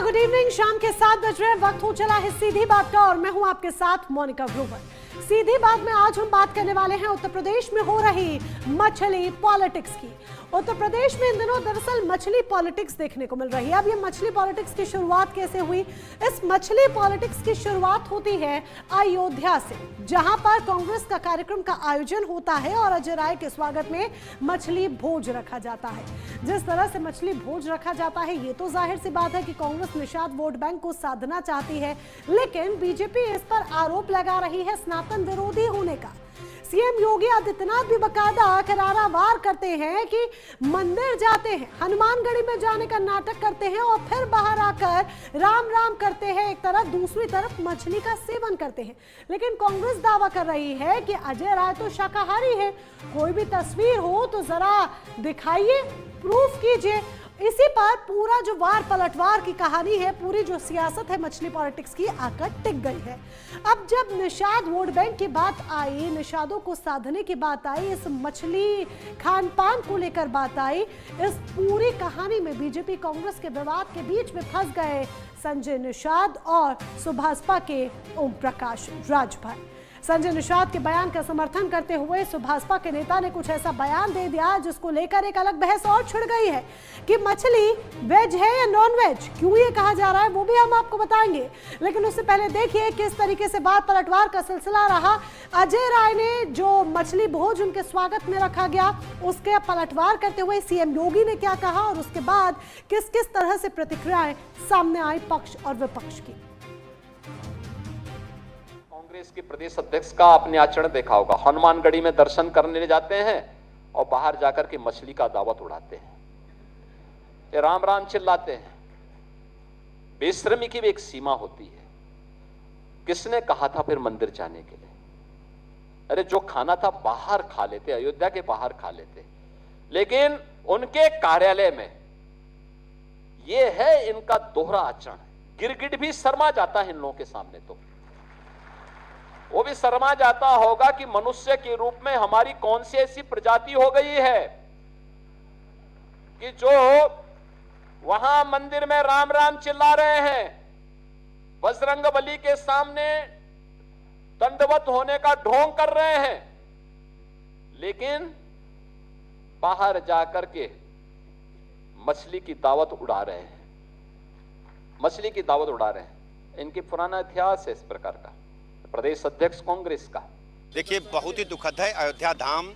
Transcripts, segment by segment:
नमस्कार, good evening. शाम के 7 बज रहे, वक्त हो चला है सीधी बात का और मैं हूं आपके साथ मोनिका ग्रोवर। सीधी बात में आज हम बात करने वाले हैं उत्तर प्रदेश में हो रही मछली पॉलिटिक्स की। उत्तर प्रदेश में इन दिनों दरअसल मछली पॉलिटिक्स देखने को मिल रही है। अब ये मछली पॉलिटिक्स की शुरुआत कैसे हुई? इस मछली पॉलिटिक्स की शुरुआत होती है अयोध्या से, जहां पर कांग्रेस का कार्यक्रम का आयोजन होता है और अजय राय के स्वागत में मछली भोज रखा जाता है। जिस तरह से मछली भोज रखा जाता है, ये तो जाहिर सी बात है कि कांग्रेस निषाद वोट बैंक को साधना चाहती है, लेकिन बीजेपी इस पर आरोप लगा रही है सनातन विरोधी होने का। सीएम योगी आदित्यनाथ भी बकायदा करारा वार करते हैं कि मंदिर जाते हैं, हनुमानगढ़ी में जाने का नाटक करते हैं और फिर बाहर आकर राम राम करते हैं एक तरफ, दूसरी तरफ मछली का सेवन करते हैं। लेकिन कांग्रेस दावा कर रही है कि अजय राय तो शाकाहारी है। कोई भी तस्वीर हो तो जरा दिखाइए, प्रूफ कीजिए। इसी पर पूरा जो वार पलटवार की कहानी है, पूरी जो सियासत है मछली पॉलिटिक्स की, आकर टिक गई है। अब जब निषाद वोट बैंक की बात आई, निषादों को साधने की बात आई, इस मछली खान पान को लेकर बात आई, इस पूरी कहानी में बीजेपी कांग्रेस के विवाद के बीच में फंस गए संजय निषाद और सुभाषपा के ओम प्रकाश राजभर। संजय निषाद के बयान का समर्थन करते हुए सुभाषपा के नेता ने कुछ ऐसा बयान दे दिया जिसको लेकर एक अलग बहस और छिड़ गई है कि मछली वेज है या नॉन वेज, क्यों ये कहा जा रहा है वो भी हम आपको बताएंगे। लेकिन उससे पहले देखिए किस तरीके से वार पलटवार का सिलसिला रहा। अजय राय ने जो मछली भोज उनके स्वागत में रखा गया, उसके पलटवार करते हुए सीएम योगी ने क्या कहा और उसके बाद किस किस तरह से प्रतिक्रियाएं सामने आई पक्ष और विपक्ष की। कांग्रेस के प्रदेश अध्यक्ष का आपने आचरण देखा होगा। हनुमानगढ़ी में दर्शन करने जाते हैं और बाहर जाकर के मछली का दावत उड़ाते हैं, ये राम राम चिल्लाते हैं। बेशर्मी की भी एक सीमा होती है। किसने कहा था फिर मंदिर जाने के लिए? अरे जो खाना था बाहर खा लेते, अयोध्या के बाहर खा लेते, लेकिन उनके कार्यालय में ये है इनका दोहरा आचरण। गिरगिट भी शर्मा जाता है इन लोगों के सामने, तो वो भी शर्मा जाता होगा कि मनुष्य के रूप में हमारी कौन सी ऐसी प्रजाति हो गई है कि जो वहां मंदिर में राम राम चिल्ला रहे हैं, बजरंगबली के सामने दंडवत होने का ढोंग कर रहे हैं, लेकिन बाहर जाकर के मछली की दावत उड़ा रहे हैं, मछली की दावत उड़ा रहे हैं। इनकी पुराना इतिहास है इस प्रकार का। प्रदेश अध्यक्ष कांग्रेस का, देखिए बहुत ही दुखद है। अयोध्या धाम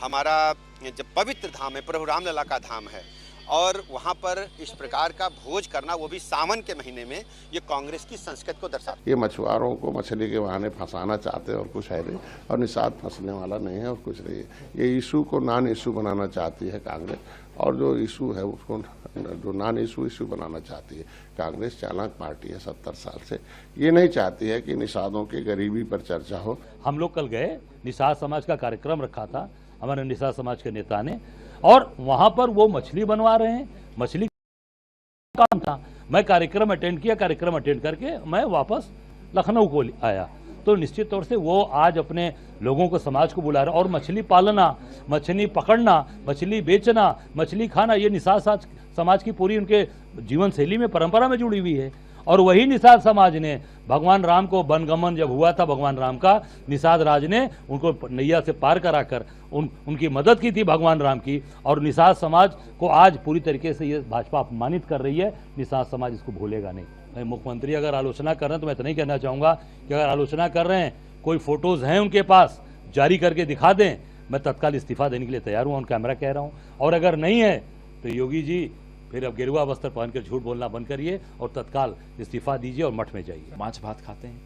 हमारा जब पवित्र धाम है, प्रभु रामलला का धाम है, और वहाँ पर इस प्रकार का भोज करना, वो भी सावन के महीने में, ये कांग्रेस की संस्कृति को दर्शाता है। ये मछुआरों को मछली के बहाने फंसाना चाहते हैं और कुछ है नहीं, और निषाद फंसने वाला नहीं है और कुछ नहीं है। ये इशू को नॉन इशू बनाना चाहती है कांग्रेस, और जो इशू है उसको जो नॉन इशू बनाना चाहती है कांग्रेस। चालाक पार्टी है 70 साल से। ये नहीं चाहती है कि निषादों की गरीबी पर चर्चा हो। हम लोग कल गए, निषाद समाज का कार्यक्रम रखा था हमारे निषाद समाज के नेता ने, और वहां पर वो मछली बनवा रहे हैं, मछली काम था। मैं कार्यक्रम अटेंड किया, कार्यक्रम अटेंड करके मैं वापस लखनऊ को आया, तो निश्चित तौर से वो आज अपने लोगों को, समाज को बुला रहे हैं। और मछली पालना, मछली पकड़ना, मछली बेचना, मछली खाना, ये निषाद समाज की पूरी उनके जीवन शैली में, परंपरा में जुड़ी हुई है। और वही निषाद समाज ने भगवान राम को वनगमन जब हुआ था भगवान राम का, निषाद राज ने उनको नैया से पार कराकर उनकी मदद की थी भगवान राम की। और निषाद समाज को आज पूरी तरीके से ये भाजपा अपमानित कर रही है। निषाद समाज इसको भूलेगा नहीं। मुख्यमंत्री अगर आलोचना कर रहे हैं तो मैं इतना ही कहना चाहूँगा कि अगर आलोचना कर रहे हैं, कोई फोटोज़ हैं उनके पास, जारी करके दिखा दें, मैं तत्काल इस्तीफा देने के लिए तैयार हूँ, ऑन कैमरा कह रहा हूँ। और अगर नहीं है तो योगी जी फिर अब गेरुआ वस्त्र पहनकर झूठ बोलना बंद करिए और तत्काल इस्तीफा दीजिए और मठ में जाइए। मांस भात खाते हैं,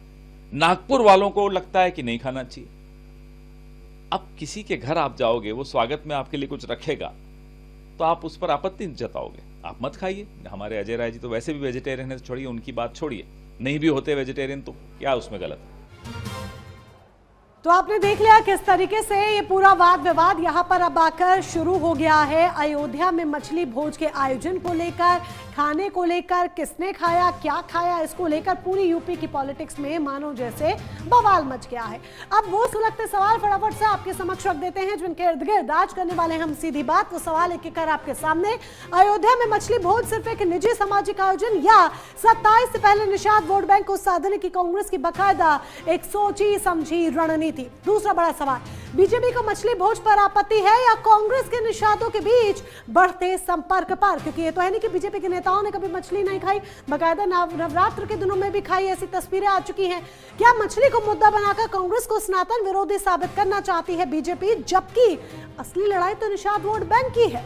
नागपुर वालों को लगता है कि नहीं खाना चाहिए। अब किसी के घर आप जाओगे, वो स्वागत में आपके लिए कुछ रखेगा तो आप उस पर आपत्ति जताओगे, आप मत खाइए। हमारे अजय राय जी तो वैसे भी वेजिटेरियन है, छोड़िए उनकी बात, छोड़िए, नहीं भी होते वेजिटेरियन तो क्या उसमें गलत है। तो आपने देख लिया किस तरीके से ये पूरा वाद विवाद यहाँ पर अब आकर शुरू हो गया है। अयोध्या में मछली भोज के आयोजन को लेकर, खाने को लेकर, किसने खाया, क्या खाया, इसको लेकर पूरी यूपी की पॉलिटिक्स में मानो जैसे बवाल मच गया है। अब वो सुलगते सवाल फटाफट से आपके समक्ष रख देते हैं जिनके इर्द गिर्द आज करने वाले हम सीधी बात। वो सवाल एक एक कर आपके सामने। अयोध्या में मछली भोज सिर्फ एक निजी सामाजिक आयोजन या 27 से पहले निषाद वोट बैंक को साधने की कांग्रेस की बाकायदा एक सोची समझी रणनीति? दूसरा बड़ा सवाल, बीजेपी को मछली भोज पर आपत्ति है या कांग्रेस के निषादों के बीच बढ़ते संपर्क पर? क्योंकि ये तो है नहीं कि बीजेपी के नेताओं ने कभी मछली नहीं खाई, बाकायदा नवरात्र के दिनों में भी खाई, ऐसी तस्वीरें आ चुकी हैं। क्या मछली को मुद्दा बनाकर कांग्रेस को सनातन विरोधी साबित करना चाहती है बीजेपी, जबकि असली लड़ाई तो निषाद वोट बैंक की है?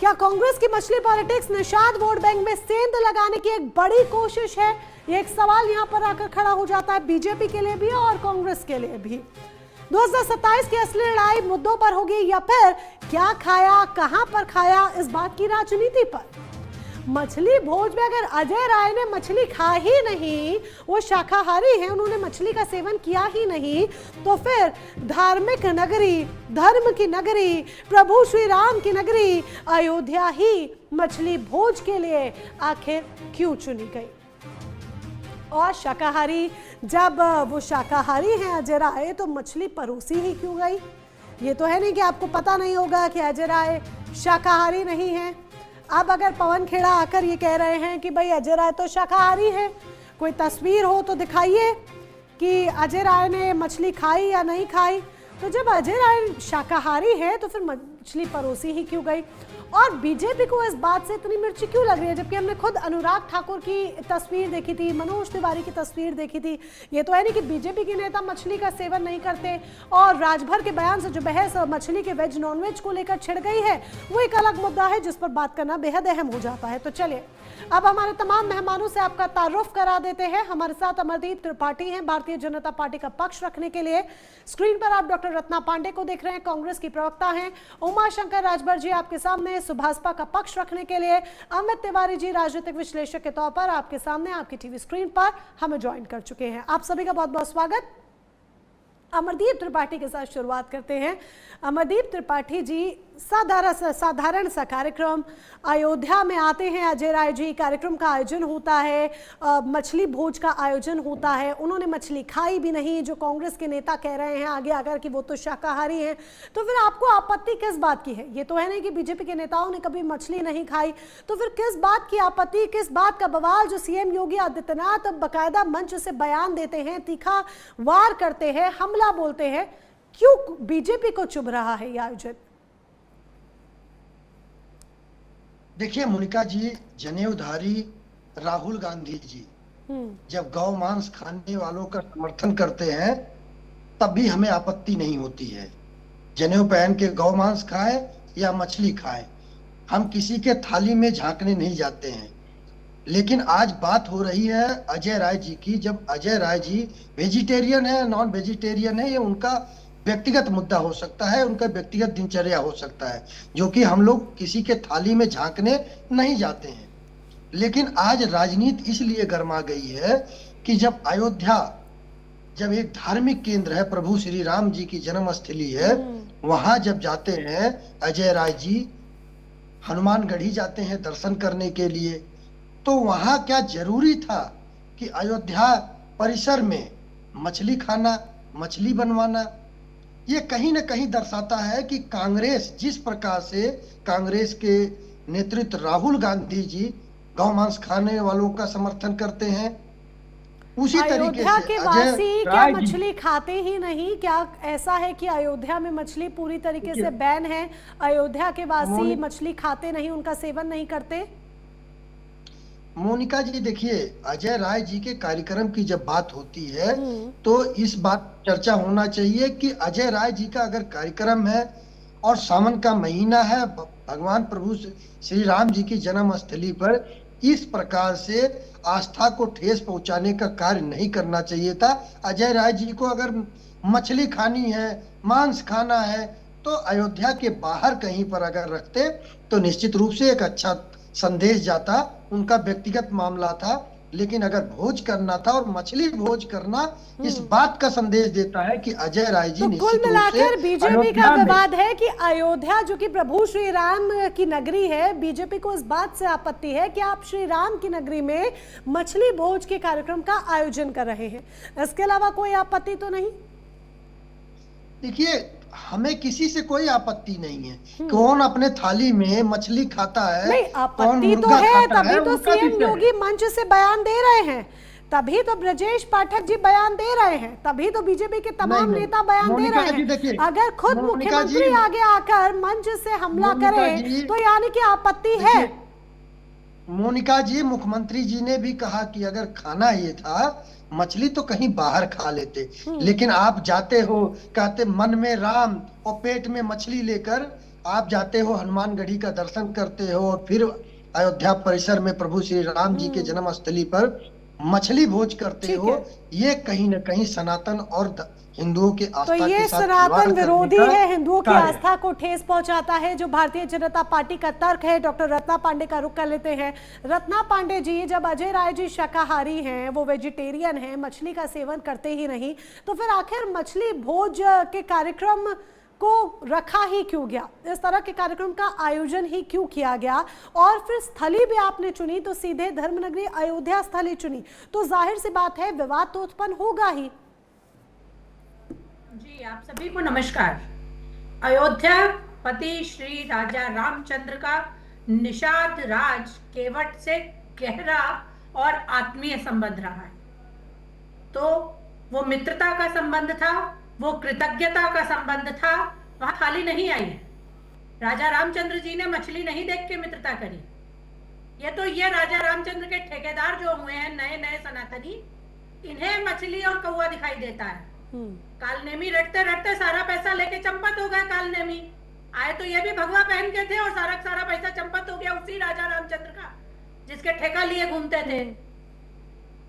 क्या कांग्रेस की मछली पॉलिटिक्स निषाद वोट बैंक में सेंध लगाने की एक बड़ी कोशिश है? ये एक सवाल यहां पर आकर खड़ा हो जाता है बीजेपी के लिए भी और कांग्रेस के लिए भी। 2027 की असली लड़ाई मुद्दों पर होगी या फिर क्या खाया, कहां पर खाया, इस बात की राजनीति पर? मछली भोज में अगर अजय राय ने मछली खा ही नहीं, वो शाकाहारी हैं, उन्होंने मछली का सेवन किया ही नहीं, तो फिर धार्मिक नगरी, धर्म की नगरी, प्रभु श्री राम की नगरी अयोध्या ही मछली भोज के लिए आखिर क्यों चुनी गई? और शाकाहारी, जब वो शाकाहारी हैं अजय राय, तो मछली परोसी ही क्यों गई? ये तो है नहीं कि आपको पता नहीं होगा कि अजय राय शाकाहारी नहीं है। अब अगर पवन खेड़ा आकर ये कह रहे हैं कि भाई अजय राय तो शाकाहारी है, कोई तस्वीर हो तो दिखाइए कि अजय राय ने मछली खाई या नहीं खाई। तो जब अजय राय शाकाहारी है तो फिर मछली परोसी ही क्यों गई? और बीजेपी को इस बात से इतनी मिर्ची क्यों लग रही है, जबकि हमने खुद अनुराग ठाकुर की तस्वीर देखी थी, मनोज तिवारी की तस्वीर देखी थी। ये तो है नहीं कि बीजेपी के नेता मछली का सेवन नहीं करते, और राजभर के बयान से जो बहस मछली के वेज नॉन वेज को लेकर छिड़ गई है, वो एक अलग मुद्दा है जिस पर बात करना बेहद अहम हो जाता है। तो चलिए अब हमारे तमाम मेहमानों से आपका तारुफ करा देते हैं। हमारे साथ अमरदीप त्रिपाठी हैं, भारतीय जनता पार्टी का पक्ष रखने के लिए। स्क्रीन पर आप डॉक्टर रत्ना पांडे को देख रहे हैं, कांग्रेस की प्रवक्ता हैं। उमाशंकर राजभर जी आपके सामने सुभाषपा का पक्ष रखने के लिए। अमित तिवारी जी राजनीतिक विश्लेषक के तौर पर आपके सामने आपकी टीवी स्क्रीन पर हमें ज्वाइन कर चुके हैं। आप सभी का बहुत बहुत स्वागत। अमरदीप त्रिपाठी के साथ शुरुआत करते हैं। अमरदीप त्रिपाठी जी, साधारण सा कार्यक्रम, अयोध्या में आते हैं अजय राय जी, कार्यक्रम का आयोजन होता है, मछली भोज का आयोजन होता है, उन्होंने मछली खाई भी नहीं, जो कांग्रेस के नेता कह रहे हैं आगे आकर कि वो तो शाकाहारी हैं। तो फिर आपको आपत्ति किस बात की है? ये तो है नहीं कि बीजेपी के नेताओं ने कभी मछली नहीं खाई, तो फिर किस बात की आपत्ति, किस बात का बवाल जो सीएम योगी आदित्यनाथ बकायदा मंच से बयान देते हैं, तीखा वार करते हैं, हमला बोलते हैं, क्यों बीजेपी को चुभ रहा है यह आयोजन? देखिए मोनिका जी, जनेऊधारी राहुल गांधी जी जब गौ मांस खाने वालों का समर्थन करते हैं तब भी हमें आपत्ति नहीं होती है। जनेऊ पहन के गौ मांस खाएं या मछली खाएं, हम किसी के थाली में झांकने नहीं जाते हैं। लेकिन आज बात हो रही है अजय राय जी की। जब अजय राय जी वेजिटेरियन है, नॉन वेजिटेरियन है, ये उनका व्यक्तिगत मुद्दा हो सकता है, उनका व्यक्तिगत दिनचर्या हो सकता है, जो कि हम लोग किसी के थाली में झांकने नहीं जाते हैं। लेकिन आज राजनीति इसलिए गर्मा गई है कि जब अयोध्या, जब एक धार्मिक केंद्र है, प्रभु श्री राम जी की जन्मस्थली है, वहां जब जाते हैं अजय राय जी, हनुमानगढ़ी जाते हैं दर्शन करने के लिए, तो वहां क्या जरूरी था कि अयोध्या परिसर में मछली खाना, मछली बनवाना? ये कहीं ना कहीं दर्शाता है कि कांग्रेस, जिस प्रकार से कांग्रेस के नेतृत्व राहुल गांधी जी गौ मांस खाने वालों का समर्थन करते हैं, उसी तरीके से के वासी क्या मछली खाते ही नहीं? क्या ऐसा है कि अयोध्या में मछली पूरी तरीके से बैन है? अयोध्या के वासी मछली खाते नहीं, उनका सेवन नहीं करते? मोनिका जी देखिए, अजय राय जी के कार्यक्रम की जब बात होती है तो इस बात चर्चा होना चाहिए कि अजय राय जी का अगर कार्यक्रम है और सावन का महीना है, भगवान प्रभु श्री राम जी की जन्मस्थली पर इस प्रकार से आस्था को ठेस पहुंचाने का कार्य नहीं करना चाहिए था। अजय राय जी को अगर मछली खानी है, मांस खाना है, तो अयोध्या के बाहर कहीं पर अगर रखते तो निश्चित रूप से एक अच्छा संदेश जाता। उनका व्यक्तिगत मामला था, लेकिन अगर भोज करना था और मछली भोज करना इस बात का संदेश देता है कि अजय राय जी तो निश्चित कुल रूप से मिलाकर बीजेपी का अयोध्या में- विवाद है कि अयोध्या जो कि प्रभु श्री राम की नगरी है, बीजेपी को इस बात से आपत्ति है कि आप श्री राम की नगरी में मछली भोज के कार्यक्रम का आयोजन कर रहे हैं। इसके अलावा कोई आपत्ति तो नहीं? देखिए, हमें किसी से कोई आपत्ति नहीं है। कौन अपने थाली में मछली खाता है, नहीं, कौन आपत्ति तो मुर्गा है, खाता तभी तो उनका सीएम विषय है। योगी मंच से बयान दे रहे हैं, तभी तो ब्रजेश पाठक जी बयान दे रहे हैं, तभी तो बीजेपी के तमाम नहीं, नेता बयान दे मोनिका रहे जी देखिए, हैं। अगर खुद मोनिका जी- मुख्यमंत्री आगे आकर मंच से हमला मोनिका करे जी- तो यानी कि आपत्ति है। मोनिका जी, मुख्यमंत्री जी ने भी कहा कि अगर खाना ये था मछली तो कहीं बाहर खा लेते, लेकिन आप जाते हो, कहते मन में राम और पेट में मछली लेकर आप जाते हो, हनुमानगढ़ी का दर्शन करते हो और फिर अयोध्या परिसर में प्रभु श्री राम जी के जन्म स्थली पर मछली भोज करते ठीक हो। है। ये कहीं न कहीं सनातन और हिंदुओं के तो आस्था ये के साथ खिलवाड़ सनातन करने विरोधी का है, हिंदुओं की कार्य है। आस्था को ठेस पहुंचाता है, जो भारतीय जनता पार्टी का तर्क है। डॉक्टर रत्ना पांडे का रुख कर लेते हैं। रत्ना पांडे जी, जब अजय राय जी शाकाहारी हैं, वो वेजिटेरियन हैं, मछली का सेवन करते ही नहीं, तो फिर आखिर मछली भोज के कार्यक्रम को रखा ही क्यों गया? इस तरह के कार्यक्रम का आयोजन ही क्यों किया गया? और फिर स्थली भी आपने चुनी तो सीधे धर्मनगरी अयोध्या स्थली चुनी, तो जाहिर सी बात है विवाद तो उत्पन्न होगा ही। जी, आप सभी को नमस्कार। अयोध्या पति श्री राजा रामचंद्र का निषाद राज केवट से गहरा और आत्मीय संबंध रहा है। तो वो मित्रता का संबंध था, वो कृतज्ञता का संबंध था, वहां खाली नहीं आई है। राजा रामचंद्र जी ने मछली नहीं देख के मित्रता करी। ये राजा रामचंद्र के ठेकेदार जो हुए हैं नए नए सनातनी, इन्हें मछली और कौवा दिखाई देता है। कालनेमी रटते रटते सारा पैसा लेके चंपत हो गया। कालनेमी आए तो ये भी भगवा पहन के थे और सारा पैसा चंपत हो गया उसी राजा रामचंद्र का, जिसके ठेका लिए घूमते थे।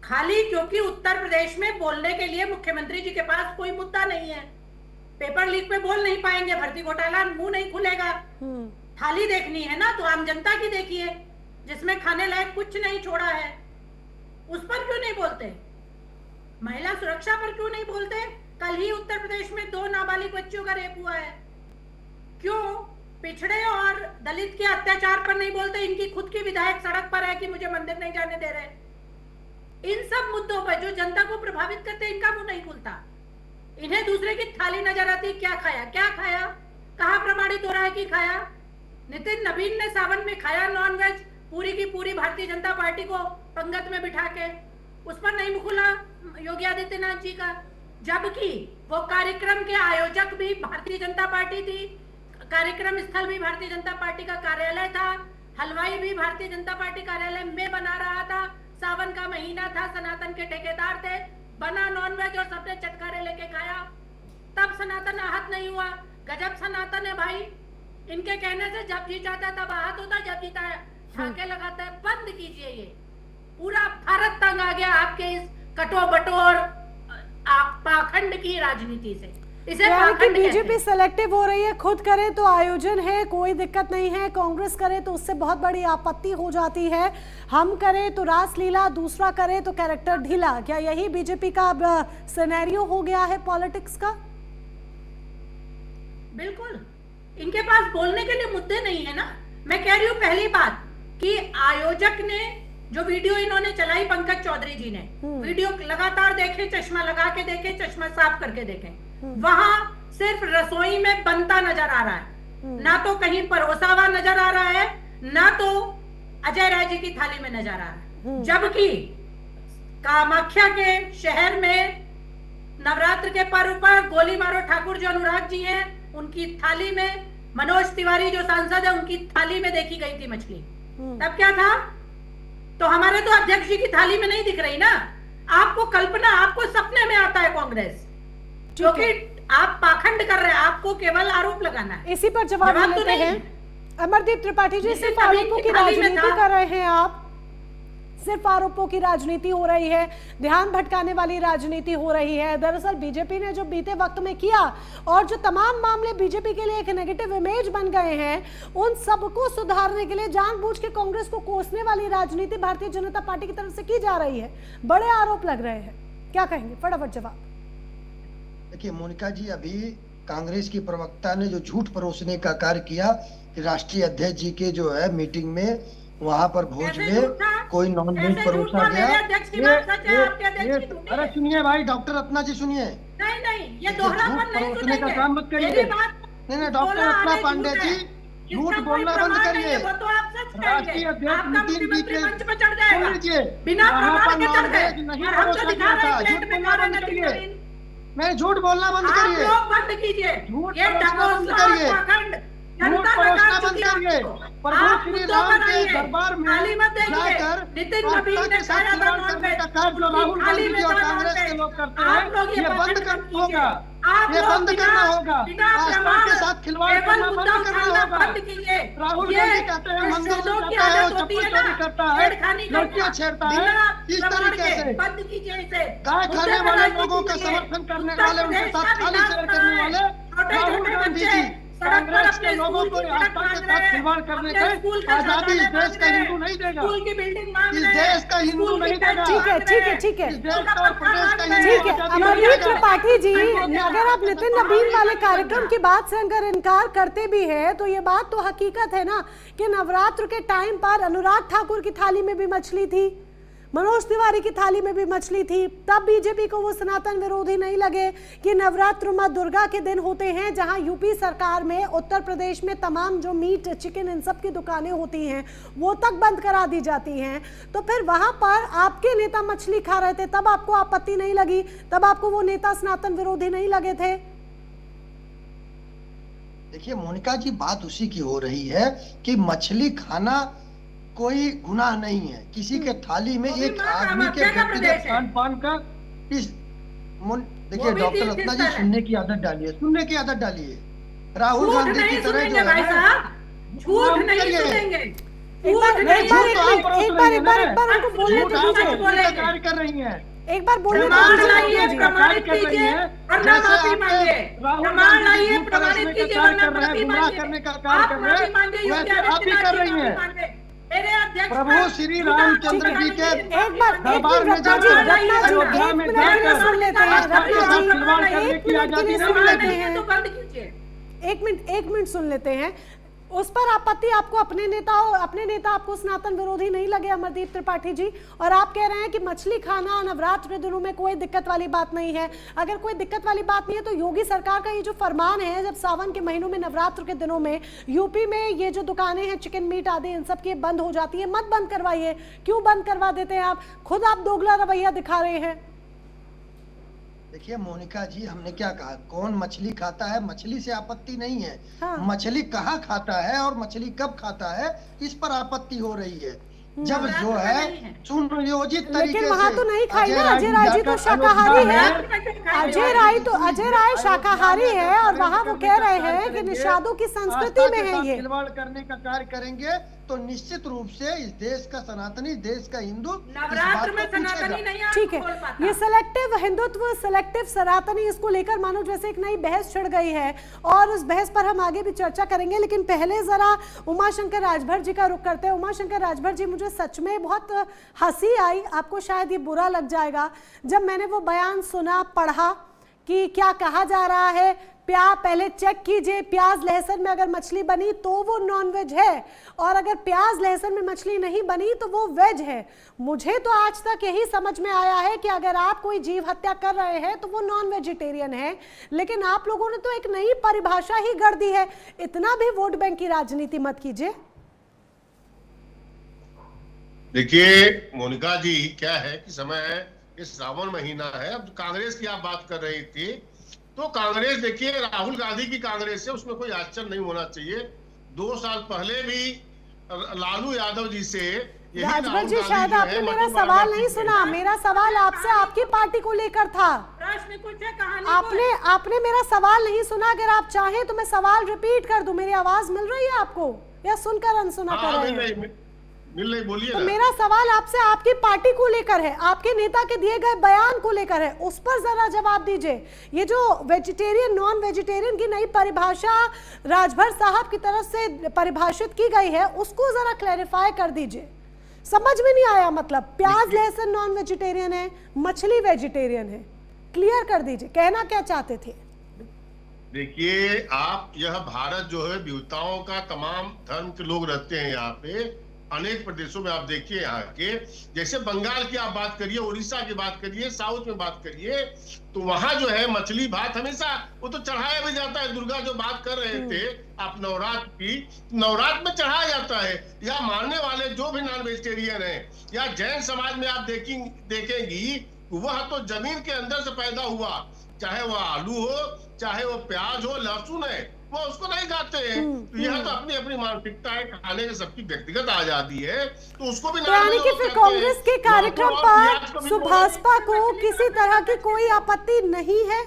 खाली क्योंकि उत्तर प्रदेश में बोलने के लिए मुख्यमंत्री जी के पास कोई मुद्दा नहीं है, पेपर लीक पे बोल नहीं पाएंगे, भर्ती घोटाला मुंह नहीं खुलेगा। थाली देखनी है ना, तो आम जनता की देखिए, जिसमें खाने लायक कुछ नहीं छोड़ा है, उस पर क्यों नहीं बोलते? महिला सुरक्षा पर क्यों नहीं बोलते? कल ही उत्तर प्रदेश में 2 नाबालिग बच्चियों का रेप हुआ है। क्यों पिछड़े और दलित के अत्याचार पर नहीं बोलते? इनकी खुद की विधायक सड़क पर है कि मुझे मंदिर नहीं जाने दे रहे। इन सब मुद्दों पर जो जनता को प्रभावित करते हैं, इनका मुंह नहीं खुलता। इन्हें दूसरे की थाली नजर आती, क्या खाया, कहाँ प्रमाणित हो रहा है कि खाया? नितिन नवीन ने सावन में खाया नॉनवेज, पूरी की पूरी भारतीय जनता पार्टी को पंगत में बिठा के, उस पर नहीं मुंह खुला योगी आदित्यनाथ जी का। जबकि वो कार्यक्रम के आयोजक भी भारतीय जनता पार्टी थी, कार्यक्रम स्थल भी भारतीय जनता पार्टी का कार्यालय था, हलवाई भी भारतीय जनता पार्टी कार्यालय में बना रहा था, सावन का महीना था, सनातन के ठेकेदार थे, बना नॉनवेज और सबने चटकारे लेके खाया, तब सनातन आहत नहीं हुआ। गजब सनातन है भाई, इनके कहने से जब जी चाहता तब आहत होता, जब जीता है ठाके लगाता है। बंद कीजिए, ये पूरा भारत तंग आ गया आपके इस कटो बटो और पाखंड की राजनीति से। इसे पाखंड बीजेपी सेलेक्टिव हो रही है, खुद करे तो आयोजन है, कोई दिक्कत नहीं है, कांग्रेस करे तो उससे बहुत बड़ी आपत्ति हो जाती है, हम करे तो रासलीला, दूसरा करे तो कैरेक्टर ढीला। क्या यही बीजेपी का सिनेरियो हो गया है पॉलिटिक्स का? बिल्कुल, इनके पास बोलने के लिए मुद्दे नहीं है ना। मैं कह रही हूँ पहली बात कि आयोजक ने जो वीडियो इन्होंने चलाई, पंकज चौधरी जी ने वीडियो लगातार देखे, चश्मा लगा के देखे, चश्मा साफ करके देखे, वहां सिर्फ रसोई में बनता नजर आ रहा है, ना तो कहीं परोसा हुआ नजर आ रहा है, ना तो अजय राय जी की थाली में नजर आ रहा है। जबकि कामाख्या के शहर में नवरात्र के पर्व पर गोली मारो ठाकुर जो अनुराग जी हैं, उनकी थाली में, मनोज तिवारी जो सांसद है उनकी थाली में देखी गई थी मछली। तब क्या था? तो हमारे तो अध्यक्ष जी की थाली में नहीं दिख रही ना। आपको कल्पना, आपको सपने में आता है कांग्रेस, क्योंकि आप पाखंड कर रहे हैं, आपको केवल आरोप लगाना है। इसी पर जवाब तो लेते हैं। अमरदीप त्रिपाठी जी, नितिन सिर्फ नवीन आरोपों की की थाली में राजनीति था। कर रहे हैं आप, सिर्फ आरोपों की राजनीति हो रही है, ध्यान भटकाने वाली राजनीति हो रही है। दरअसल बीजेपी ने जो बीते वक्त में किया और जो तमाम मामले बीजेपी के लिए एक नेगेटिव इमेज बन गए हैं, उन सबको सुधारने के लिए जानबूझ के कांग्रेस को कोसने वाली राजनीति भारतीय जनता पार्टी की तरफ से की जा रही है। बड़े आरोप लग रहे हैं, क्या कहेंगे? फटाफट जवाब। देखिए मोनिका जी, अभी कांग्रेस की प्रवक्ता ने जो झूठ परोसने का कार्य किया कि राष्ट्रीय अध्यक्ष जी के जो है मीटिंग में वहां पर भोज में कोई नॉन वेज परोसा गया। अरे सुनिए भाई, डॉक्टर रत्ना जी सुनिए। नहीं, ये दोहरापन नहीं परोसने का काम मत करिए। नहीं, डॉक्टर रत्ना पांडे जी, झूठ बोलना बंद करिए। राष्ट्रीय अध्यक्ष नितिन जी के सुन लीजिए, वहाँ पर नॉन वेज नहीं परोसा गया था। झूठ बोलना बंद करिए। मैं झूठ बोलना बंद करिए। बंद कीजिए। झूठ परोसना बंद करिए। झूठ परोसना बंद करिए। प्रभु श्री राम के दरबार में जाकर आस्था के साथ खिलवाड़ करने का कार्य जो राहुल गांधी जी और कांग्रेस के लोग करते हैं, ये बंद करना होगा। ये बंद करना होगा। आस्था के साथ खिलवाड़ करना बंद करना होगा। राहुल गांधी कहते हैं मंदिर में जाता है और चप्पल चोरी करता है, लड़कियां छेड़ता है। इस तरीके से गाय खाने वाले लोगों का समर्थन करने वाले, उनके साथ थाली शेयर करने वाले राहुल गांधी जी कांग्रेस के लोगों को आस्था के साथ खिलवाड़ करने के आजादी इस देश का हिंदू नहीं देगा। इस देश का हिंदू नहीं देगा। ठीक है। इस देश का और प्रदेश का हिंदू ठीक है। अमरजीत त्रिपाठी जी, अगर आप नितिन नवीन वाले कार्यक्रम की बात से अगर इनकार करते भी है तो ये बात तो हकीकत है ना कि नवरात्र के टाइम पर अनुराग ठाकुर की थाली में भी मछली थी, मनोज तिवारी की थाली में भी मछली थी। तब बीजेपी को वो सनातन विरोधी नहीं लगे कि नवरात्र मां दुर्गा के दिन होते हैं, जहां यूपी सरकार में, उत्तर प्रदेश में तमाम जो मीट, चिकन, इन सब की दुकानें होती हैं वो तक बंद करा दी जाती हैं। तो फिर वहां पर आपके नेता मछली खा रहे थे, तब आपको आपत्ति नहीं लगी? तब आपको वो नेता सनातन विरोधी नहीं लगे थे? देखिए मोनिका जी, बात उसी की हो रही है कि मछली खाना कोई गुनाह नहीं है। किसी के थाली में एक आदमी के व्यक्तिगत खान पान का इस देखिए डॉक्टर रत्ना जी, सुनने की आदत डालिए, सुनने की आदत डालिए। राहुल गांधी की तरह जो है झूठ नहीं सुनेंगे। एक बार उनको बोलने दीजिए। कार्य कर रही है, एक बार बोलने लाइए, प्रमाणित कीजिए वरना माफी मांगिए। प्रमाण लाइए, प्रमाणित कीजिए वरना माफी मांगिए। करने का कार्य कर रहे हैं, वैसे आप ही कर रही हैं। प्रभु श्री रामचंद्र जी के दरबार में जाकर अयोध्या में जाकर आस्था के साथ खिलवाड़ करने की आजादी नहीं मिलेगी। एक मिनट सुन लेते हैं। उस पर आपत्ति आपको अपने नेता आपको सनातन विरोधी नहीं लगे अमरदीप त्रिपाठी जी? और आप कह रहे हैं कि मछली खाना नवरात्र के दिनों में कोई दिक्कत वाली बात नहीं है। अगर कोई दिक्कत वाली बात नहीं है तो योगी सरकार का ये जो फरमान है, जब सावन के महीनों में नवरात्र के दिनों में यूपी में ये जो दुकानें हैं चिकन मीट आदि इन सब की बंद हो जाती है, मत बंद करवाइए। क्यों बंद करवा देते हैं आप? खुद आप दोगला रवैया दिखा रहे हैं। देखिए मोनिका जी, हमने क्या कहा? कौन मछली खाता है, मछली से आपत्ति नहीं है। हाँ। मछली कहाँ खाता है और मछली कब खाता है, इस पर आपत्ति हो रही है। जब जो है सुनियोजित तरीके से, लेकिन वहाँ तो नहीं खाई ना। अजय राय जी तो शाकाहारी है। अजय राय शाकाहारी है और वहाँ वो कह रहे हैं कि निषादों की संस्कृति में है ये। खिलवाड़ करने का कार्य करेंगे तो निश्चित रूप से इस देश का सनातनी, देश का हिंदू नवरात्र में सनातनी नहीं है। ठीक है, ये सिलेक्टिव हिंदुत्व, सिलेक्टिव सनातनी, इसको लेकर मानो जैसे एक नई बहस छिड़ गई है और उस बहस पर हम आगे भी चर्चा करेंगे। लेकिन पहले जरा उमाशंकर राजभर जी का रुख करते हैं। उमाशंकर राजभर जी, मुझे सच में बहुत हंसी आई, आपको शायद ये बुरा लग जाएगा, जब मैंने वो बयान सुना, पढ़ा कि क्या कहा जा रहा है, पहले चेक कीजिए प्याज लहसुन में अगर मछली बनी तो वो नॉन वेज है, और अगर प्याज लहसुन में मछली नहीं बनी तो वो वेज है। मुझे तो आज तक यही समझ में आया है कि अगर आप कोई जीव हत्या कर रहे हैं तो वो नॉन वेजिटेरियन है, लेकिन आप लोगों ने तो एक नई परिभाषा ही गढ़ दी है। इतना भी वोट बैंक की राजनीति मत कीजिए। देखिए मोनिका जी, क्या है कि समय है, इस श्रावण महीना है। अब कांग्रेस की आप बात कर रही थी, तो कांग्रेस देखिए राहुल गांधी की कांग्रेस है, उसमें कोई आश्चर्य नहीं होना चाहिए। 2 साल पहले भी लालू यादव जी से राजभर जी, शायद आपने मेरा सवाल नहीं सुना। मेरा सवाल आपसे आपकी पार्टी को लेकर था। प्रश्न पूछे, कहानी आपने मेरा सवाल नहीं सुना। अगर आप चाहें तो मैं सवाल रिपीट कर दूं। मेरी आवाज मिल रही है आपको या सुनकर अनसुना कर रहे हैं? मिल रही, बोलिए तो ना। मेरा सवाल आपसे आपकी पार्टी को लेकर है, आपके नेता के दिए गए बयान को लेकर है, उस पर जरा जवाब दीजिए। ये जो वेजिटेरियन नॉन वेजिटेरियन की नई परिभाषा राजभर साहब की तरफ से परिभाषित की गई है, उसको जरा क्लैरिफाई कर दीजिए। समझ में नहीं आया, मतलब प्याज लहसुन नॉन वेजिटेरियन है, मछली वेजिटेरियन है, क्लियर कर दीजिए, कहना क्या चाहते थे? देखिए, आप यह भारत जो है विविधताओं का, तमाम धर्म के लोग रहते हैं यहाँ पे, अनेक प्रदेशों में आप देखिए यहाँ के, जैसे बंगाल की आप बात करिए, उड़ीसा की बात करिए, साउथ में बात करिए, तो वहां जो है मछली भात हमेशा वो तो चढ़ाया भी जाता है। दुर्गा जो बात कर रहे थे आप नवरात्र की, नवरात्र में चढ़ाया जाता है। या मानने वाले जो भी नॉन वेजिटेरियन है, या जैन समाज में आप देखेंगी, वह तो जमीन के अंदर से पैदा हुआ, चाहे वह आलू हो, चाहे वो प्याज हो, लहसुन है, वो उसको नहीं खाते हैं। तो यह तो अपनी अपनी मानसिकता है, खाने की सबकी व्यक्तिगत आजादी है, तो उसको भी यानी कि फिर कांग्रेस के कार्यक्रम पर सुभाषपा को किसी तरह की कोई आपत्ति नहीं है?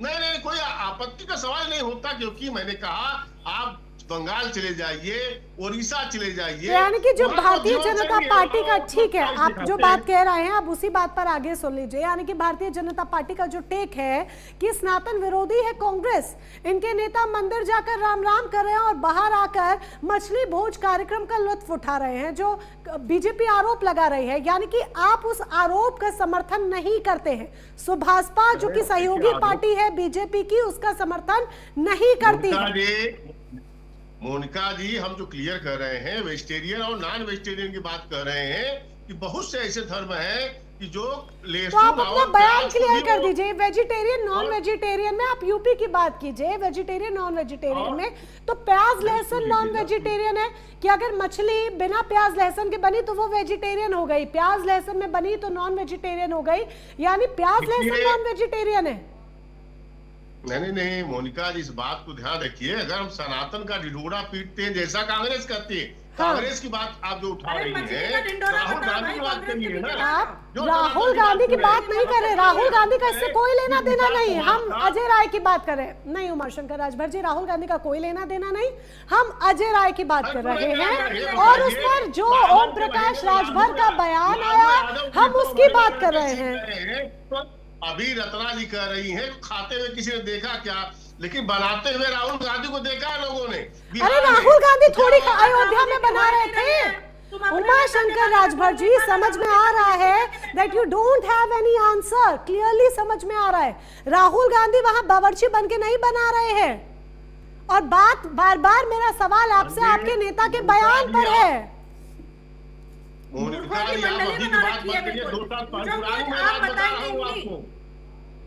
नहीं, कोई आपत्ति का सवाल नहीं होता, क्योंकि मैंने कहा आप बंगाल चले जाइए, उड़ीसा चले जाइए, यानी कि जो भारतीय जनता पार्टी का, ठीक है, आप जो बात कह रहे हैं आप उसी बात पर आगे सुन लीजिए। यानी कि भारतीय जनता पार्टी का जो टेक है कि सनातन विरोधी है कांग्रेस, इनके नेता मंदिर जाकर राम राम कर रहे हैं और बाहर आकर मछली भोज कार्यक्रम का लुत्फ उठा रहे हैं, जो बीजेपी आरोप लगा रही है। यानी कि आप उस आरोप का समर्थन नहीं करते हैं। सुभाषपा जो कि सहयोगी पार्टी है बीजेपी की, उसका समर्थन नहीं करती है। मोनिका जी, हम जो क्लियर कर रहे हैं, वेजिटेरियन और नॉन वेजिटेरियन की बात कर रहे हैं कि बहुत से ऐसे धर्म हैं कि जो तो आप अपना बयान क्लियर कर दीजिए। वेजिटेरियन नॉन वेजिटेरियन में आप यूपी की बात कीजिए, वेजिटेरियन नॉन वेजिटेरियन में तो प्याज लहसुन नॉन वेजिटेरियन है कि अगर मछली बिना प्याज लहसुन के बनी तो वो वेजिटेरियन हो गई, प्याज लहसुन में बनी तो नॉन वेजिटेरियन हो गई, यानी प्याज लहसुन नॉन वेजिटेरियन है। नहीं मोनिका जी, इस बात को ध्यान रखिए। अगर हम सनातन का ढिंढोरा पीटते हैं जैसा कांग्रेस करती है, कांग्रेस की बात आप जो उठा रही है, राहुल गांधी की बात करिए ना। आप राहुल गांधी की बात नहीं कर रहे, राहुल गांधी का इससे कोई लेना देना नहीं। हम अजय राय की बात कर रहे हैं, नहीं उमाशंकर राजभर जी, राहुल गांधी का कोई लेना देना नहीं, हम अजय राय की बात कर रहे हैं। और उस पर जो ओम प्रकाश राजभर का बयान आया, हम उसकी बात कर रहे हैं। अभी रत्ना जी कह रही हैं, खाते हुए किसी ने देखा क्या, लेकिन बनाते हुए राहुल गांधी को देखा है लोगों ने। अरे राहुल गांधी थोड़ी अयोध्या में बना रहे थे। उमाशंकर राजभर जी, समझ में आ रहा है that you don't have any answer, clearly समझ में आ रहा है। राहुल गांधी वहां बावर्ची बन के नहीं बना रहे हैं। और बात बार बार मेरा सवाल आपसे आपके नेता के बयान पर है।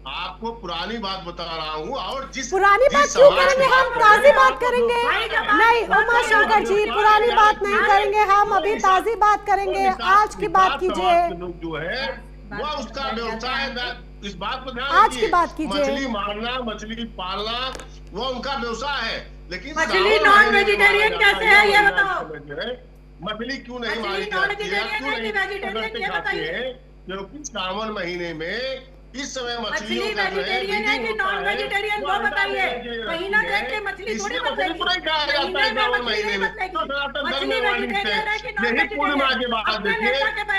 आपको पुरानी बात बता रहा हूँ, और जिस पुरानी बात क्यों करेंगे, हम ताजी बात करेंगे। नहीं उमाशंकर जी, पुरानी बात नहीं करेंगे, हम अभी ताजी बात करेंगे। आज की बात कीजिए, जो है वो उसका व्यवसाय है, इस बात पर ध्यान आज की बात कीजिए। मछली मारना, मछली पालना, वो उनका व्यवसाय है। लेकिन मछली नॉन वेजिटेरियन कैसे है ये बताओ। मछली क्यों नहीं मारी जाती है, क्यों नहीं खाते हैं? क्योंकि सावन महीने में इस समय मछली वेजिटेरियन है कि नॉन वेजिटेरियन, वो बताइए। महीना देख के मछली थोड़ी बदलेगी, यही पूर्णिमा के बाद देखिए,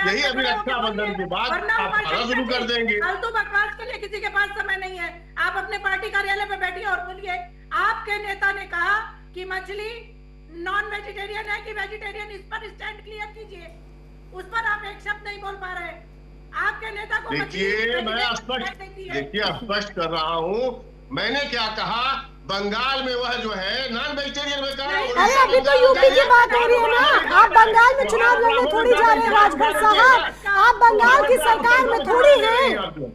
यही अभी रक्षाबंधन के बाद आप खाना शुरू कर देंगे। फालतू बकवास के लिए किसी के पास समय नहीं है। आप अपने पार्टी कार्यालय में बैठिए और बोलिए। आपके नेता ने कहा कि मछली नॉन वेजिटेरियन है कि वेजिटेरियन, इस पर स्टैंड क्लियर कीजिए। उस पर आप एक शब्द नहीं बोल पा रहे। आपके नेता को देखिए, मैं स्पष्ट कर रहा हूँ। मैंने क्या कहा, बंगाल में वह जो है नॉन वेजिटेरियन में कहा। अरे अभी तो यूपी की बात हो रही है ना, आप बंगाल में चुनाव लड़ने थोड़ी जा रहे हैं राजभर साहब, आप बंगाल की सरकार में थोड़ी हैं।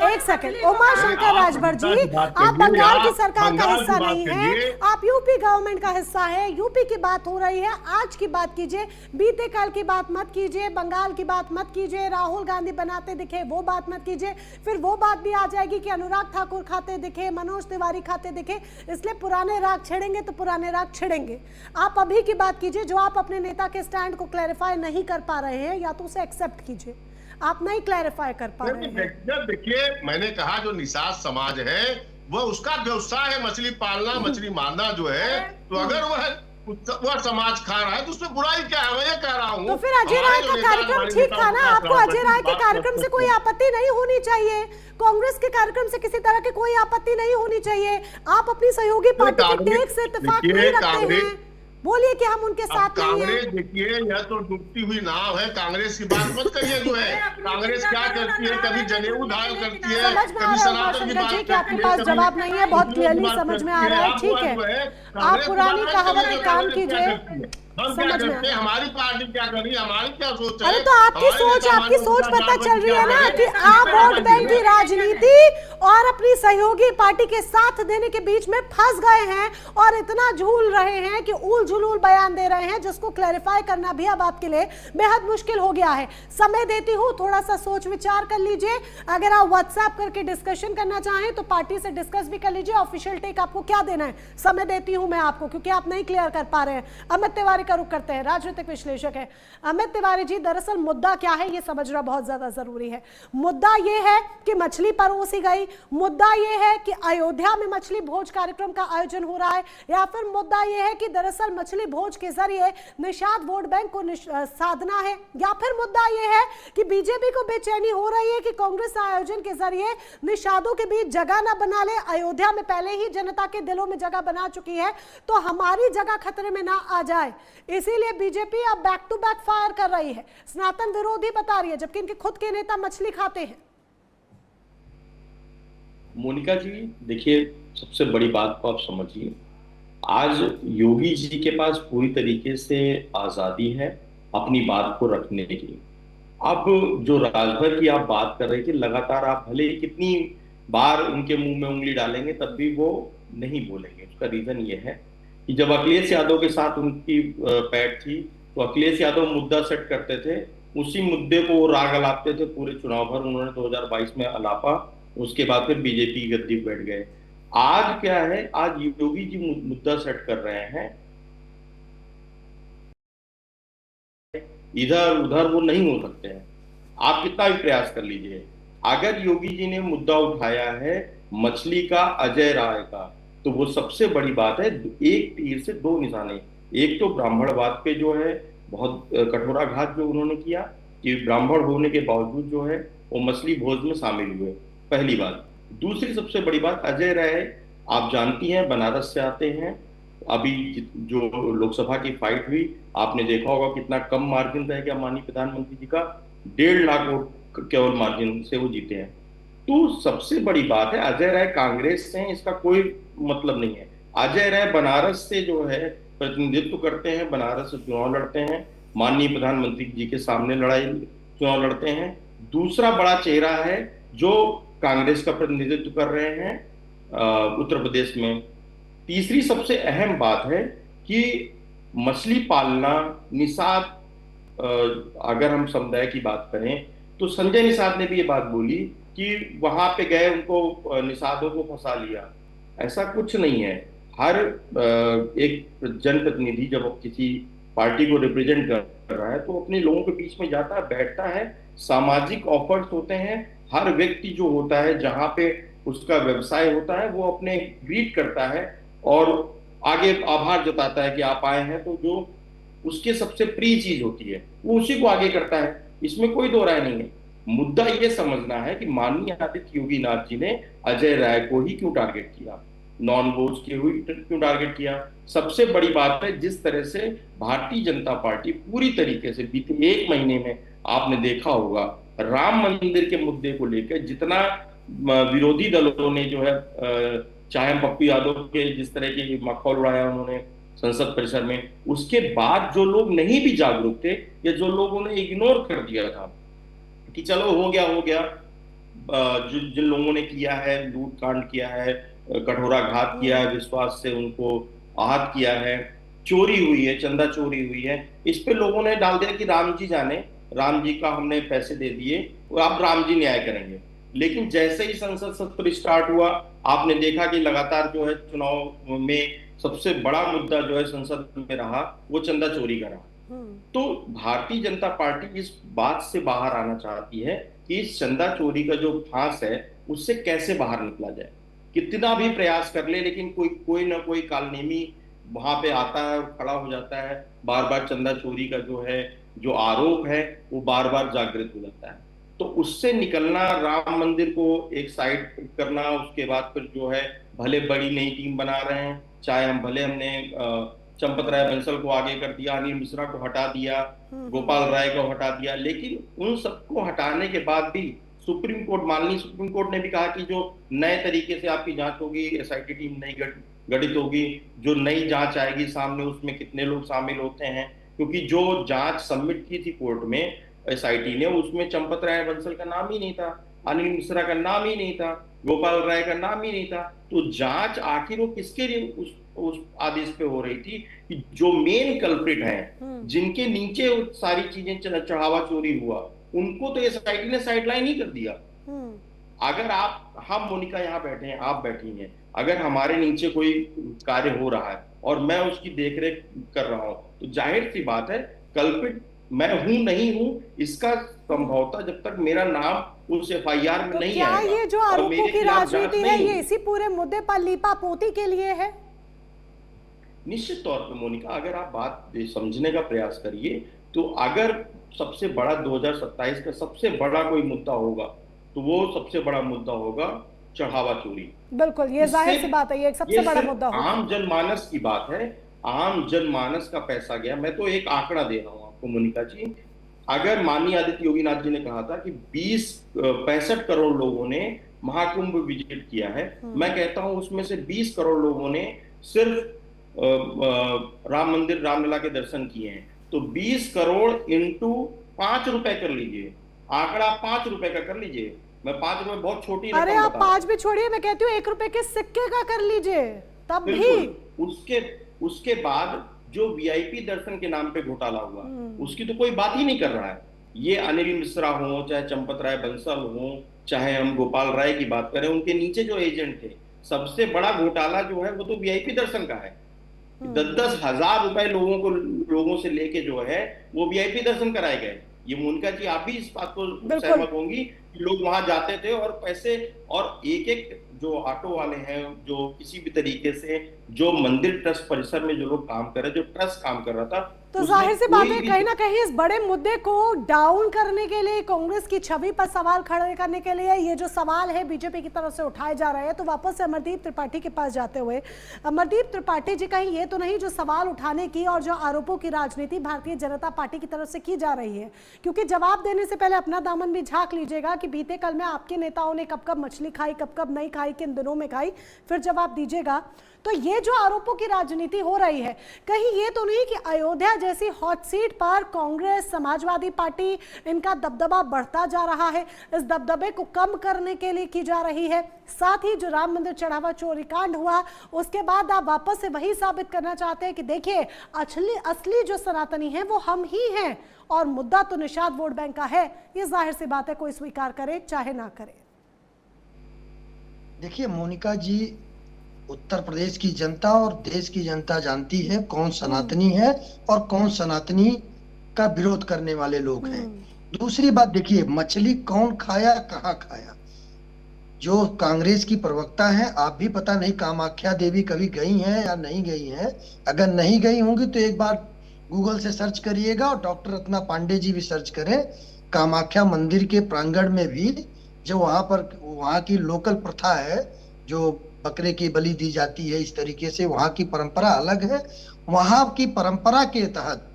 एक सेकंड उमाशंकर राजभर जी, आप बंगाल की सरकार का हिस्सा नहीं है, आप यूपी गवर्नमेंट का हिस्सा है। यूपी की बात हो रही है, आज की बात कीजिए, बीते कल की बात मत कीजिए, बंगाल की बात मत कीजिए, राहुल गांधी बनाते दिखे वो बात मत कीजिए। फिर वो बात भी आ जाएगी कि अनुराग ठाकुर खाते दिखे, मनोज तिवारी खाते दिखे, इसलिए पुराने राग छिड़ेंगे तो पुराने राग छिड़ेंगे। आप अभी की बात कीजिए, जो आप अपने नेता के स्टैंड को क्लैरिफाई नहीं कर पा रहे हैं, या तो उसे एक्सेप्ट कीजिए। आप नहीं क्लैरिफाई कर पा रहे हैं। देखिए, मैंने कहा जो निषाद समाज है वो उसका व्यवसाय है मछली पालना, मछली मारना जो है। तो अगर वह वह समाज खा रहा है, तो उसमें बुराई क्या है? मैं ये कह रहा हूँ तो फिर अजय राय का कार्यक्रम ठीक था ना? आपको अजय राय के कार्यक्रम से कोई आपत्ति नहीं होनी चाहिए, कांग्रेस के कार्यक्रम से किसी तरह की कोई आपत्ति नहीं होनी चाहिए। आप अपनी सहयोगी पार्टी के टेक से इत्तेफाक नहीं रखते हैं, बोलिए कि हम उनके साथ नहीं हैं। कांग्रेस देखिए, यह तो डूबती हुई नाव है, कांग्रेस की बात मत करिए। जो है कांग्रेस क्या करती है, कभी जनेऊ धारण करती है, समझ में आ कभी रहा है सनातन की बात कि करती आपके है, पास कभी जवाब नहीं है, बहुत हिंदुओं की क्लियरली बात समझ में आ करती रहा है। आप ठीक जो है, कांग्रेस आप की पुरानी बात कहावत करिए, पे काम कांग्रेस क्या कीजिए। करती है, हम क्या समझ में करते हैं, आया। हमारी पार्टी क्या कर रही है, हमारी क्या सोच है? अरे तो आपकी हमारे सोच, नेता आपकी सोच माननीय पता चल रही है ना क्या कि करें? आप वोट क्या बैंक की करें? राजनीति और अपनी सहयोगी पार्टी के साथ देने के बीच में फंस गए हैं और इतना झूल रहे हैं कि उल झुलूल बयान दे रहे हैं, जिसको क्लैरिफाई करना भी अब आपके लिए बेहद मुश्किल हो गया है। समय देती हूँ, थोड़ा सा सोच विचार कर लीजिए। अगर आप व्हाट्सएप करके डिस्कशन करना चाहें तो पार्टी से डिस्कस भी कर लीजिए। ऑफिशियल टेक आपको क्या देना है, समय देती हूँ मैं आपको, क्योंकि आप नहीं क्लियर कर पा रहे हैं। अमित तिवारी का रुख करते हैं, राजनीतिक विश्लेषक है। अमित तिवारी जी, दरअसल मुद्दा क्या है ये समझना बहुत ज्यादा जरूरी है। मुद्दा ये है कि मछली परोसी गई, मुद्दा ये है कि अयोध्या में मछली भोज कार्यक्रम का आयोजन हो रहा है, या फिर मुद्दा ये है कि दरअसल मछली भोज के जरिए निषाद वोट बैंक को साधना है, या फिर मुद्दा ये है कि बीजेपी को बेचैनी हो रही है कि कांग्रेस आयोजन के जरिए निषादों के बीच जगह ना बना ले। अयोध्या में पहले ही जनता के दिलों में जगह बना चुकी है, तो हमारी जगह खतरे में ना आ जाए, इसीलिए बीजेपी अब बैक टू बैक फायर कर रही है, सनातन विरोधी बता रही है, जबकि इनके खुद के नेता मछली खाते हैं। मोनिका जी देखिए, सबसे बड़ी बात को आप समझिए, आज योगी जी के पास पूरी तरीके से आजादी है अपनी बात को रखने की। अब जो राजभर की आप बात कर रहे थे, लगातार आप भले ही कितनी बार उनके मुंह में उंगली डालेंगे तब भी वो नहीं बोलेंगे। उसका रीजन ये है कि जब अखिलेश यादव के साथ उनकी पैठ थी तो अखिलेश यादव मुद्दा सेट करते थे, उसी मुद्दे को वो राग अलापते थे पूरे चुनाव भर। उन्होंने 2022 में अलापा, उसके बाद फिर बीजेपी की गद्दी बैठ गए। आज क्या है, आज योगी जी मुद्दा सेट कर रहे हैं, इधर उधर वो नहीं हो सकते हैं, आप कितना भी प्रयास कर लीजिए। अगर योगी जी ने मुद्दा उठाया है मछली का, अजय राय का, तो वो सबसे बड़ी बात है। एक तीर से दो निशाने, एक तो ब्राह्मणवाद पे जो है बहुत कठोराघात जो उन्होंने किया कि ब्राह्मण होने के बावजूद जो है वो मछली भोज में शामिल हुए, पहली बात। दूसरी सबसे बड़ी बात, अजय राय आप जानती हैं बनारस से आते हैं। अभी जो लोकसभा की फाइट हुई, आपने देखा होगा कितना कम मार्जिन रह गया माननीय प्रधानमंत्री जी का, 1.5 लाख वोट केवल मार्जिन से वो जीते हैं। तो सबसे बड़ी बात है, अजय राय कांग्रेस से हैं इसका कोई मतलब नहीं है। अजय राय बनारस से जो है प्रतिनिधित्व करते हैं, बनारस से चुनाव लड़ते हैं, माननीय प्रधानमंत्री जी के सामने चुनाव लड़ते हैं। दूसरा बड़ा चेहरा है जो कांग्रेस का प्रतिनिधित्व कर रहे हैं उत्तर प्रदेश में। तीसरी सबसे अहम बात है कि मछली पालना, निषाद, अगर हम समुदाय की बात करें तो संजय निषाद ने भी ये बात बोली कि वहां पे गए उनको निषादों को फंसा लिया। ऐसा कुछ नहीं है। हर एक जनप्रतिनिधि जब किसी पार्टी को रिप्रेजेंट कर रहा है तो अपने लोगों के बीच में जाता है, बैठता है, सामाजिक ऑफर्स होते हैं। हर व्यक्ति जो होता है जहां पे उसका व्यवसाय होता है वो अपने ग्रीट करता है और आगे आभार जताता है कि आप आए हैं, तो जो उसके सबसे प्रिय चीज होती है वो उसी को आगे करता है। इसमें कोई दो राय नहीं है। मुद्दा ये समझना है कि माननीय आदित्य योगी नाथ जी ने अजय राय को ही क्यों टारगेट किया, नॉन वोट्स के हुई क्यों टारगेट किया। सबसे बड़ी बात है जिस तरह से भारतीय जनता पार्टी पूरी तरीके से बीते 1 महीने में आपने देखा होगा राम मंदिर के मुद्दे को लेकर जितना विरोधी दलों ने जो है, चाहे पप्पू यादव के जिस तरह के मखौल उड़ाया उन्होंने संसद परिसर में, उसके बाद जो लोग नहीं भी जागरूक थे या जो लोगों ने इग्नोर कर दिया था कि चलो हो गया, जिन लोगों ने किया है, लूट कांड किया है, कठोराघात किया है, विश्वास से उनको आहत किया है, चोरी हुई है, चंदा चोरी हुई है, इस पे लोगों ने डाल दिया कि राम जी जाने, राम जी का हमने पैसे दे दिए और अब राम जी न्याय करेंगे। लेकिन जैसे ही संसद सत्र स्टार्ट हुआ, आपने देखा कि लगातार जो है चुनाव में सबसे बड़ा मुद्दा जो है संसद में रहा वो चंदा चोरी का रहा। तो भारतीय जनता पार्टी इस बात से बाहर आना चाहती है कि इस चंदा चोरी का जो फांस है उससे कैसे बाहर निकला जाए। कितना भी प्रयास कर ले लेकिन कोई ना कोई कालनेमी वहां पे आता है और खड़ा हो जाता है, बार बार चंदा चोरी का जो आरोप है वो बार बार जागृत हो जाता है। तो उससे निकलना, राम मंदिर को एक साइड करना, उसके बाद फिर जो है भले बड़ी नई टीम बना रहे हैं, चाहे हमने चंपत राय बंसल को आगे कर दिया, अनिल मिश्रा को हटा दिया, गोपाल राय को हटा दिया, लेकिन उन सबको हटाने के बाद भी सुप्रीम कोर्ट ने भी कहा कि जो नए तरीके से आपकी जांच होगी, एसआईटी टीम नई गठित होगी, जो नई जांच आएगी सामने उसमें कितने लोग शामिल होते हैं, क्योंकि जो जांच सबमिट की थी कोर्ट में एसआईटी ने, उसमें चंपत राय बंसल का नाम ही नहीं था, अनिल मिश्रा का नाम ही नहीं था, गोपाल राय का नाम ही नहीं था। तो जांच आखिर वो किसके लिए उस आदेश पे हो रही थी कि जो मेन कल्प्रिट हैं, जिनके नीचे सारी चीजें चढ़ावा चोरी हुआ, उनको तो एसआईटी ने साइडलाइन ही कर दिया। अगर हम मोनिका यहाँ बैठे हैं, आप बैठी हैं, अगर हमारे नीचे कोई कार्य हो रहा है और मैं उसकी देखरेख कर रहा हूं, तो जाहिर सी बात है कल्प्रिट मैं हूं नहीं हूं, इसका संभवतः जब तक मेरा नाम उस एफआईआर में नहीं आएगा। क्या ये जो आरोपों की राजनीति है ये इसी पूरे मुद्दे पर लीपापोती के लिए है? निश्चित तौर पर मोनिका, अगर आप बात समझने का प्रयास करिए तो अगर सबसे बड़ा 2027 का सबसे बड़ा कोई मुद्दा होगा तो वो सबसे बड़ा मुद्दा होगा चढ़ावा चोरी। बिल्कुल, ये जाहिर सी बात है, ये एक सबसे बड़ा मुद्दा होगा। आम जनमानस की बात है, आम जनमानस का पैसा गया। मैं तो एक आंकड़ा दे रहा हूं आपको मोनिका जी, अगर माननीय आदित्य योगीनाथ जी ने कहा था कि 65 करोड़ लोगों ने महाकुंभ विजिट किया है, मैं कहता हूं उसमें से 20 करोड़ लोगों ने सिर्फ राम मंदिर रामलला के दर्शन किए हैं। तो 20 करोड़ इंटू 5 रुपए कर लीजिए, आंकड़ा 5 रुपए का कर लीजिए। मैं 5 रुपए बहुत छोटी रकम, अरे आप 5 भी छोड़िए, मैं कहती हूँ 1 रुपए के सिक्के का कर लीजिए तब भी। उसके बाद जो वीआईपी दर्शन के नाम पे घोटाला हुआ उसकी तो कोई बात ही नहीं कर रहा है। ये अनिल मिश्रा हो, चाहे चंपत राय बंसल हो, चाहे हम गोपाल राय की बात करें, उनके नीचे जो एजेंट थे, सबसे बड़ा घोटाला जो है वो तो वीआईपी दर्शन का है। 10-10 हजार रुपए लोगों से लेके जो है वो वीआईपी दर्शन कराए गए। ये मोनिका जी आप भी इस बात को सहमत होंगी कि लोग वहां जाते थे और पैसे, और एक जो ऑटो वाले हैं, जो किसी भी तरीके से जो मंदिर ट्रस्ट परिसर में जो लोग काम कर रहे, जो ट्रस्ट काम कर रहा था, तो जाहिर सी बात है कहीं ना कहीं इस बड़े मुद्दे को डाउन करने के लिए, कांग्रेस की छवि पर सवाल खड़े करने के लिए ये जो सवाल है बीजेपी की तरफ से उठाए जा रहे हैं। तो वापस से अमरदीप त्रिपाठी के पास जाते हुए, अमरदीप त्रिपाठी जी, कहीं ये तो नहीं जो सवाल उठाने की और जो आरोपों की राजनीति भारतीय जनता पार्टी की तरफ से की जा रही है, क्योंकि जवाब देने से पहले अपना दामन भी झांक लीजिएगा कि बीते कल में आपके नेताओं ने कब कब मछली खाई, कब कब नहीं खाई, किन दिनों में खाई, फिर जवाब दीजिएगा। तो ये जो आरोपों की राजनीति हो रही है, कहीं ये तो नहीं कि अयोध्या जैसी हॉट सीट पर कांग्रेस, समाजवादी पार्टी, इनका दबदबा बढ़ता जा रहा है, इस दबदबे को कम करने के लिए की जा रही है? साथ ही जो राम मंदिर चढ़ावा चोरी कांड हुआ उसके बाद आप वापस से वही साबित करना चाहते हैं कि देखिए असली जो सनातनी है वो हम ही हैं और मुद्दा तो निषाद वोट बैंक का है। ये जाहिर सी बात है, कोई स्वीकार करे चाहे ना करे। देखिए मोनिका जी, उत्तर प्रदेश की जनता और देश की जनता जानती है कौन सनातनी है और कौन सनातनी का विरोध करने वाले लोग हैं। दूसरी बात देखिए, मछली कौन खाया, कहाँ खाया, जो कांग्रेस की प्रवक्ता है, आप भी पता नहीं कामाख्या देवी कभी गई हैं या नहीं गई हैं। अगर नहीं गई होंगी तो एक बार गूगल से सर्च करिएगा और डॉक्टर रत्ना पांडे जी भी सर्च करें। कामाख्या मंदिर के प्रांगण में भी जो वहाँ की लोकल प्रथा है, जो बकरे की बलि दी जाती है, इस तरीके से वहाँ की परंपरा अलग है। वहाँ की परंपरा के तहत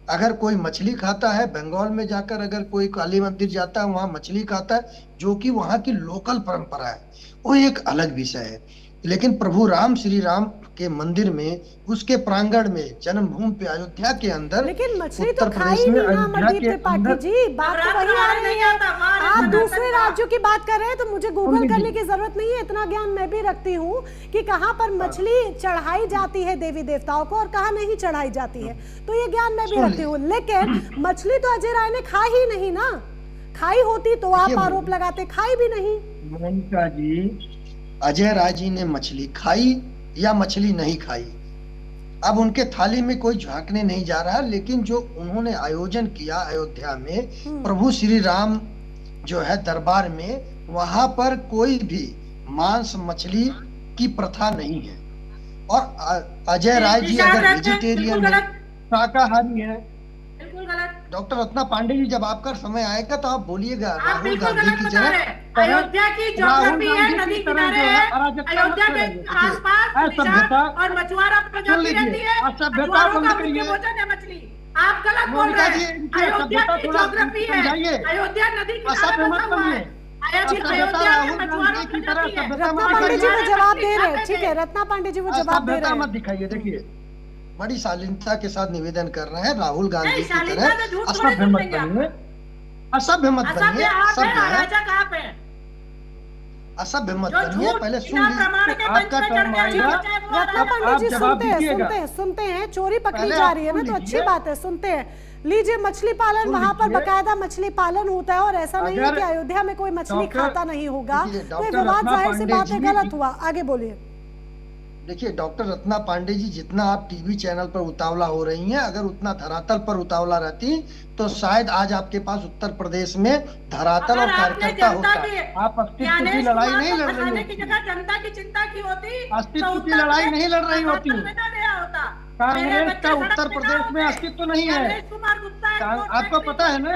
अगर कोई मछली खाता है, बंगाल में जाकर अगर कोई काली मंदिर जाता है वहाँ मछली खाता है, जो कि वहाँ की लोकल परंपरा है, वो एक अलग विषय है। लेकिन प्रभु राम, श्री राम के मंदिर में, उसके प्रांगण में, जन्मभूमि पे, अयोध्या के अंदर, लेकिन मछली तो खाई नहीं ना अमरदीप त्रिपाठी जी, बात तो वही आ रही है। आप दूसरे राज्यों की बात कर रहे हैं तो मुझे गूगल करने की जरूरत नहीं है, इतना ज्ञान मैं भी रखती हूँ कि कहाँ पर मछली चढ़ाई जाती है देवी देवताओं को और कहाँ नहीं चढ़ाई जाती है, तो ये ज्ञान मैं भी रखती हूँ। लेकिन मछली तो अजय राय ने खा ही नहीं ना, खाई होती तो आप आरोप लगाते, खाई भी नहीं। मोनिका जी, अजय राय जी ने मछली खाई या मछली नहीं खाई, अब उनके थाली में कोई झांकने नहीं जा रहा, लेकिन जो उन्होंने आयोजन किया अयोध्या में प्रभु श्री राम जो है दरबार में, वहां पर कोई भी मांस मछली की प्रथा नहीं है। और अजय राय जी अगर वेजिटेरियन है, शाकाहारी है, बिल्कुल गलत। डॉक्टर रत्ना पांडे जी जब आपका समय आएगा तो आप बोलिएगा आप राहुल बिल्कुल गांधी गलत की बता रहे जगह हैं। अयोध्या की ज्योग्राफी है, नदी किनारे है, अयोध्या के आसपास निषाद और मछुआरा प्रजाति रहती है, मछुआरों का मुख्य भोजन है मछली। आप गलत बोल रहे हैं। अयोध्या की ज्योग्राफी है, अयोध्या नदी किनारे बसा हुआ है, अयोध्या में मछुआरों की प्रजाति है। रत्ना पांडे जी वो जवाब दे रहे हैं, ठीक है, रत्ना पांडे जी वो जवाब दे रहे हैं। मत दिखाइए, देखिए बड़ी शालीनता के साथ निवेदन कर रहे हैं, राहुल गांधी की शालीनता से तरह झूठ थोड़ी असभ्य मत बोलेंगे आप। बनिए, असभ्य मत असभ्य बनिए, आप हैं, सभ्य है, अराजक आप हैं। असभ्य मत जो बनिए, झूठ पहले सुन बिना प्रमाण लीजिए, के मंच आपका पे चढ़ टर्म के आएगा, झूठ चाहे वो रत्ना आप पांडे जी जवाब सुनते हैं, दीजिएगा। सुनते हैं, सुनते हैं, चोरी पकड़ी पहले जा आप रही है ना, सुन तो अच्छी लीजिए। बात है, सुनते हैं। लीजिए, मछली पालन सुन वहां पर लीजिए। बकायदा मछली पालन होता है और ऐसा नहीं है अगर कि अयोध्या में कोई मछली डॉक्टर- खाता नहीं होगा। देखिए, कोई डॉक्टर विवाद रत्ना जाहिर सी पांडे बात है, जी- गलत हुआ। आगे बोलिए। देखिए डॉक्टर रत्ना पांडे जी, जितना आप टीवी चैनल पर उतावला हो रही हैं, अगर उतना धरातल पर उतावला रहती तो शायद आज आपके पास उत्तर प्रदेश में धरातल और अगर आपने कार्यकर्ता जनता होता। के आप अस्तित्व की ज्ञानेश लड़ाई कुमार नहीं को लड़ रही फंसाने की होती, जगह जनता की चिंता की होती, अस्तित्व तो की उत्तर लड़ाई प्रदेश नहीं लड़ रही होती। धरातल में ना गया होता। मेरे कांग्रेस बच्चे का सड़क उत्तर पे ना प्रदेश में होते। अस्तित्व नहीं है। ज्ञानेश कुमार गुप्ता आपको पता है ना,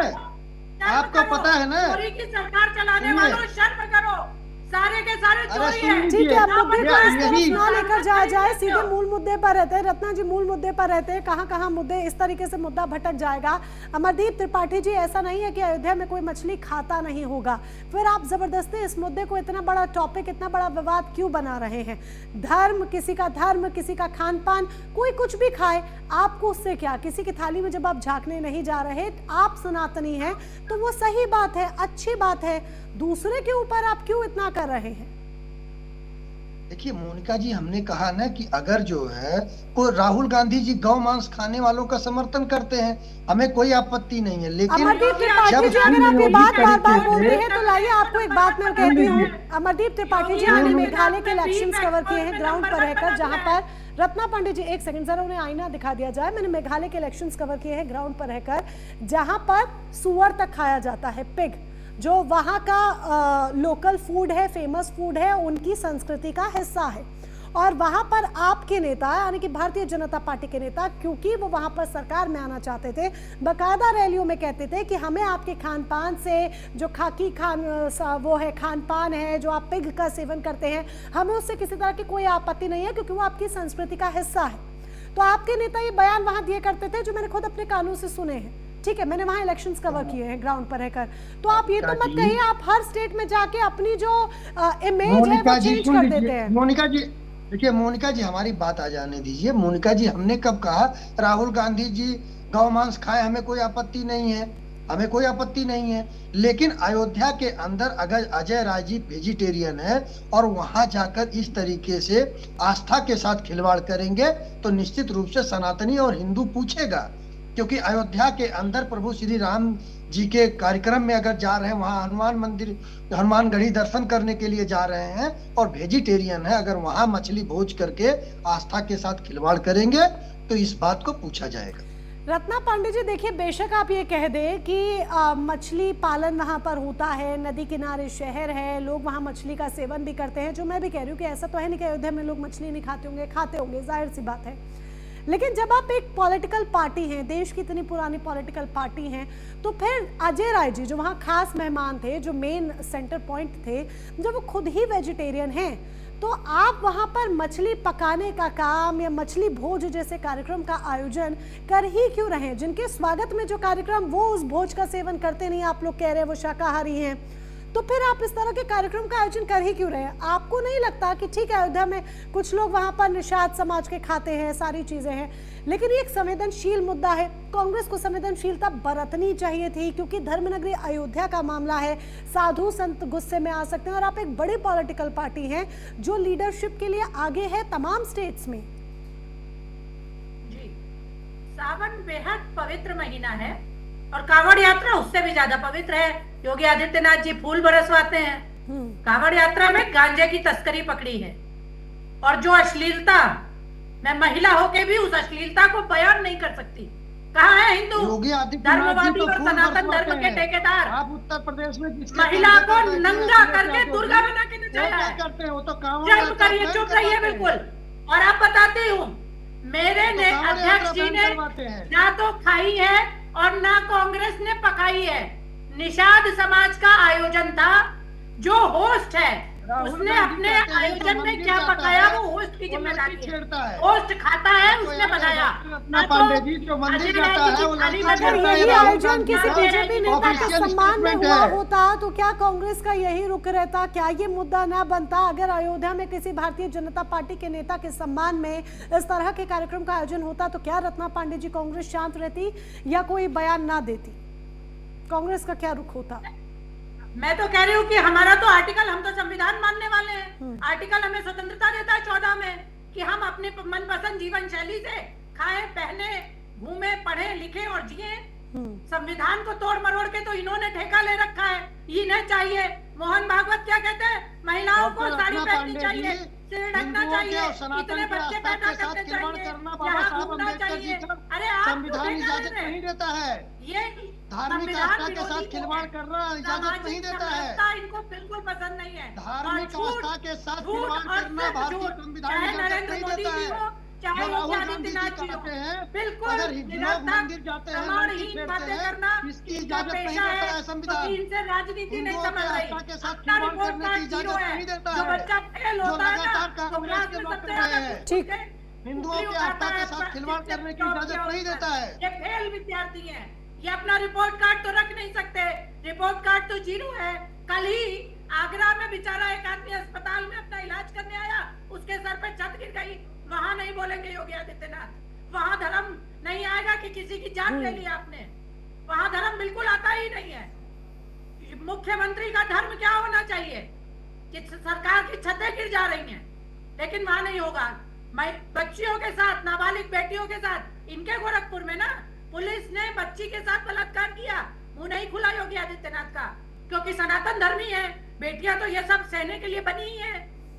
आपको पता है ना। चोरी की सरकार चलाने सुनिए। वालों, शर्म करो, सारे के सारे अरे चोरी सुन है। लीजिए। ठीक है, अब मुद्दे को इस तरफ यही- ना लेकर जाया जाए, सीधे मूल मुद्दे पर रहते हैं। रत्ना जी मूल मुद्दे पर रहते हैं, कहाँ मुद्दे, इस तरीके से मुद्दा भटक जाएगा। अमरदीप त्रिपाठी जी, ऐसा नहीं है कि अयोध्या में कोई मछली खाता नहीं होगा, फिर आप जबरदस्ती इस मुद्दे को इतना बड़ा टॉपिक, इतना बड़ा विवाद क्यों बना रहे हैं? धर्म, किसी का खान पान, कोई कुछ भी खाए, आपको उससे क्या? किसी की थाली में जब आप झांकने नहीं जा रहे, आप सनातनी हैं, तो वो सही बात है, अच्छी बात है। दूसरे के ऊपर आप क्यों इतना कर रहे हैं? देखिए मोनिका जी, हमने कहा ना कि अगर जो है वो राहुल गांधी जी गौ मांस खाने वालों का समर्थन करते हैं, हमें कोई आपत्ति नहीं है, लेकिन अमरदीप त्रिपाठी जब जी, अगर आप ये सुनियोजित बात बार बार तरीके बोलते से- हैं तो लाइए आपको एक बात मैं कहती हूँ। लीजिए। अमरदीप त्रिपाठी जी, हमने मेघालय के इलेक्शंस कवर किए हैं ग्राउंड पर रहकर, जहां पर रत्ना पांडे जी, एक सेकंड जरा उन्हें आईना दिखा दिया जाए। मैंने मेघालय के इलेक्शंस कवर किए हैं ग्राउंड पर रहकर, जहां पर सुअर तक खाया जाता है, पिग, जो वहां का लोकल फूड है, फेमस फूड है, उनकी संस्कृति का हिस्सा है। और वहां पर आपके नेता, यानी कि भारतीय जनता पार्टी के नेता, क्योंकि वो वहां पर सरकार में आना चाहते थे, बकायदा रैलियों में कहते थे कि हमें आपके खान पान से, जो खाकी वो है खान पान है, जो आप पिग का सेवन करते हैं, हमें उससे किसी तरह की कोई आपत्ति नहीं है, क्योंकि वो आपकी संस्कृति का हिस्सा है। तो आपके नेता ये बयान वहां दिए करते थे, जो मैंने खुद अपने कानों से सुने हैं। ठीक है, मैंने वहां इलेक्शंस कवर किए हैं ग्राउंड पर रहकर। तो आप ये तो मत कहिए, आप हर स्टेट में जाके अपनी जो इमेज है मोनिका वो जी चेंज सुन कर लीजिए। देते हैं। मोनिका जी देखिए, मोनिका जी हमारी बात आ जाने दीजिए। मोनिका जी, हमने कब कहा राहुल गांधी जी गौ मांस खाए, हमें कोई आपत्ति नहीं है, हमें कोई आपत्ति नहीं है। लेकिन अयोध्या के अंदर अगर अजय राय जी वेजिटेरियन है और वहां जाकर इस तरीके से आस्था के साथ खिलवाड़ करेंगे तो निश्चित रूप से सनातनी और हिंदू पूछेगा, क्योंकि अयोध्या के अंदर प्रभु श्री राम जी के कार्यक्रम में अगर जा रहे हैं, वहां हनुमान मंदिर, हनुमानगढ़ी दर्शन करने के लिए जा रहे हैं और वेजिटेरियन है, अगर वहां मछली भोज करके आस्था के साथ खिलवाड़ करेंगे तो इस बात को पूछा जाएगा। रत्ना पांडे जी, देखिए, बेशक आप ये कह दें कि मछली पालन वहाँ पर होता है, नदी किनारे शहर है, लोग वहाँ मछली का सेवन भी करते हैं, जो मैं भी कह रही हूँ कि ऐसा तो है नहीं कि अयोध्या में लोग मछली नहीं खाते होंगे, खाते होंगे, जाहिर सी बात है। लेकिन जब आप एक पॉलिटिकल पार्टी हैं, देश की इतनी पुरानी पॉलिटिकल पार्टी हैं, तो फिर अजय राय जी, जो वहाँ खास मेहमान थे, जो मेन सेंटर पॉइंट थे, जब वो खुद ही वेजिटेरियन हैं, तो आप वहां पर मछली पकाने का काम या मछली भोज जैसे कार्यक्रम का आयोजन कर ही क्यों रहे? जिनके स्वागत में जो कार्यक्रम, वो उस भोज का सेवन करते नहीं, आप लोग कह रहे हैं वो शाकाहारी हैं, तो फिर आप इस तरह के कार्यक्रम का आयोजन कर ही क्यों रहे हैं? आपको नहीं लगता कि ठीक है, अयोध्या में कुछ लोग वहां पर निषाद समाज के खाते हैं, सारी चीजें हैं, लेकिन ये एक संवेदनशील मुद्दा है, कांग्रेस को संवेदनशीलता बरतनी चाहिए थी, क्योंकि धर्मनगरी अयोध्या का मामला है, साधु संत गुस्से में आ सकते हैं, और आप एक बड़ी पॉलिटिकल पार्टी हैं जो लीडरशिप के लिए आगे है तमाम स्टेट्स में। जी, सावन बेहद पवित्र महीना है और कांवड़ यात्रा उससे भी ज्यादा पवित्र है। योगी आदित्यनाथ जी फूल बरसवाते हैं, कांवड़ यात्रा में गांजे की तस्करी पकड़ी है, और जो अश्लीलता, मैं महिला होके भी उस अश्लीलता को बयान नहीं कर सकती। कहाँ है हिंदू, योगी आदित्यनाथ धर्मवादी जी तो और फूल सनातन बरसवाते धर्म के हैं। ठेकेदार? आप उत्तर प्रदेश में किसके महिला को क्या नंगा क्या करके क्या दुर्गा बना के नचाया क्या है। करते हैं वो तो कांवड़ शर्म यात्रा करिए, बैन चुप करवाते रहिए हैं। बिल्कुल। और अब बताती हूँ, मेरे ने अध्यक्ष जी ने ना तो खाई है और ना कांग्रेस ने पकाई है। निषाद समाज का आयोजन था, जो होस्ट है उसने अपने आयोजन में क्या पकाया वो होस्ट की जिम्मेदारी है। होस्ट खाता है, उसने बनाया। पांडे जी जो मंदिर जाता है वो अगर यही आयोजन किसी बीजेपी नेता के सम्मान में हुआ होता तो क्या कांग्रेस का यही रुख रहता? क्या ये मुद्दा ना बनता? अगर अयोध्या में किसी भारतीय जनता पार्टी के नेता के सम्मान में इस तरह के कार्यक्रम का आयोजन होता तो क्या रत्ना पांडे जी कांग्रेस शांत रहती या कोई बयान ना देती? कांग्रेस का क्या रुख होता? मैं तो कह रही हूँ कि हमारा तो आर्टिकल, हम तो संविधान मानने वाले हैं। आर्टिकल हमें स्वतंत्रता देता है 14 में कि हम अपने मनपसंद जीवन शैली से खाएं, पहने, घूमे, पढ़े, लिखे और जिए। संविधान को तोड़ मरोड़ के तो इन्होंने ठेका ले रखा है, इन्हें चाहिए। मोहन भागवत क्या कहते हैं? महिलाओं को साड़ी पहननी चाहिए, सिर ढकना चाहिए, इतने बच्चे पैदा करने चाहिए, यहाँ घूमना चाहिए। अरे आप संविधान इजाजत नहीं देता है, ये धार्मिक आस्था के साथ खिलवाड़ करना इजाजत नहीं देता है। इनको बिल्कुल पसंद नहीं है। धार्मिक आस्था के साथ खिलवाड़ करना भारतीय संविधान इजाजत नहीं देता है। चाहे योगी आदित्यनाथ जी हो, बिल्कुल अगर हिंदू लोग मंदिर जाते हैं, प्रमाणहीन बातें करना इसकी इजाजत नहीं देता है संविधान। इनसे राजनीति नहीं समझ रही। आस्था के साथ खिलवाड़ करने की इजाजत नहीं देता है। जो बच्चा फेल होता है ना, तो कांग्रेस के लोग कर रहे हैं। ठीक है, हिंदुओं के आस्था के साथ खिलवाड़ करने की इजाजत नहीं देता है। ये फेल विद्यार्थी हैं, ये अपना रिपोर्ट कार्ड तो रख नहीं सकते। रिपोर्ट कार्ड तो जीरो है। कल ही आगरा में बेचारा एक आदमी अस्पताल में अपना इलाज करने आया, उसके सर पे छत गिर गई। वहां नहीं बोलेंगे योगी आदित्यनाथ, वहां धर्म नहीं आएगा कि किसी की जान ले ली आपने। वहां धर्म बिल्कुल आता ही नहीं है। मुख्यमंत्री का धर्म क्या होना चाहिए कि सरकार की छतें गिर जा रही हैं, लेकिन वहां नहीं होगा। बच्चियों के साथ, नाबालिग बेटियों के साथ, इनके गोरखपुर में ना पुलिस ने बच्ची के साथ बलात्कार किया। मुंह नहीं खुला योगी आदित्यनाथ का, क्योंकि सनातन धर्मी है। बेटियां तो ये सब सहने के लिए बनी ही है।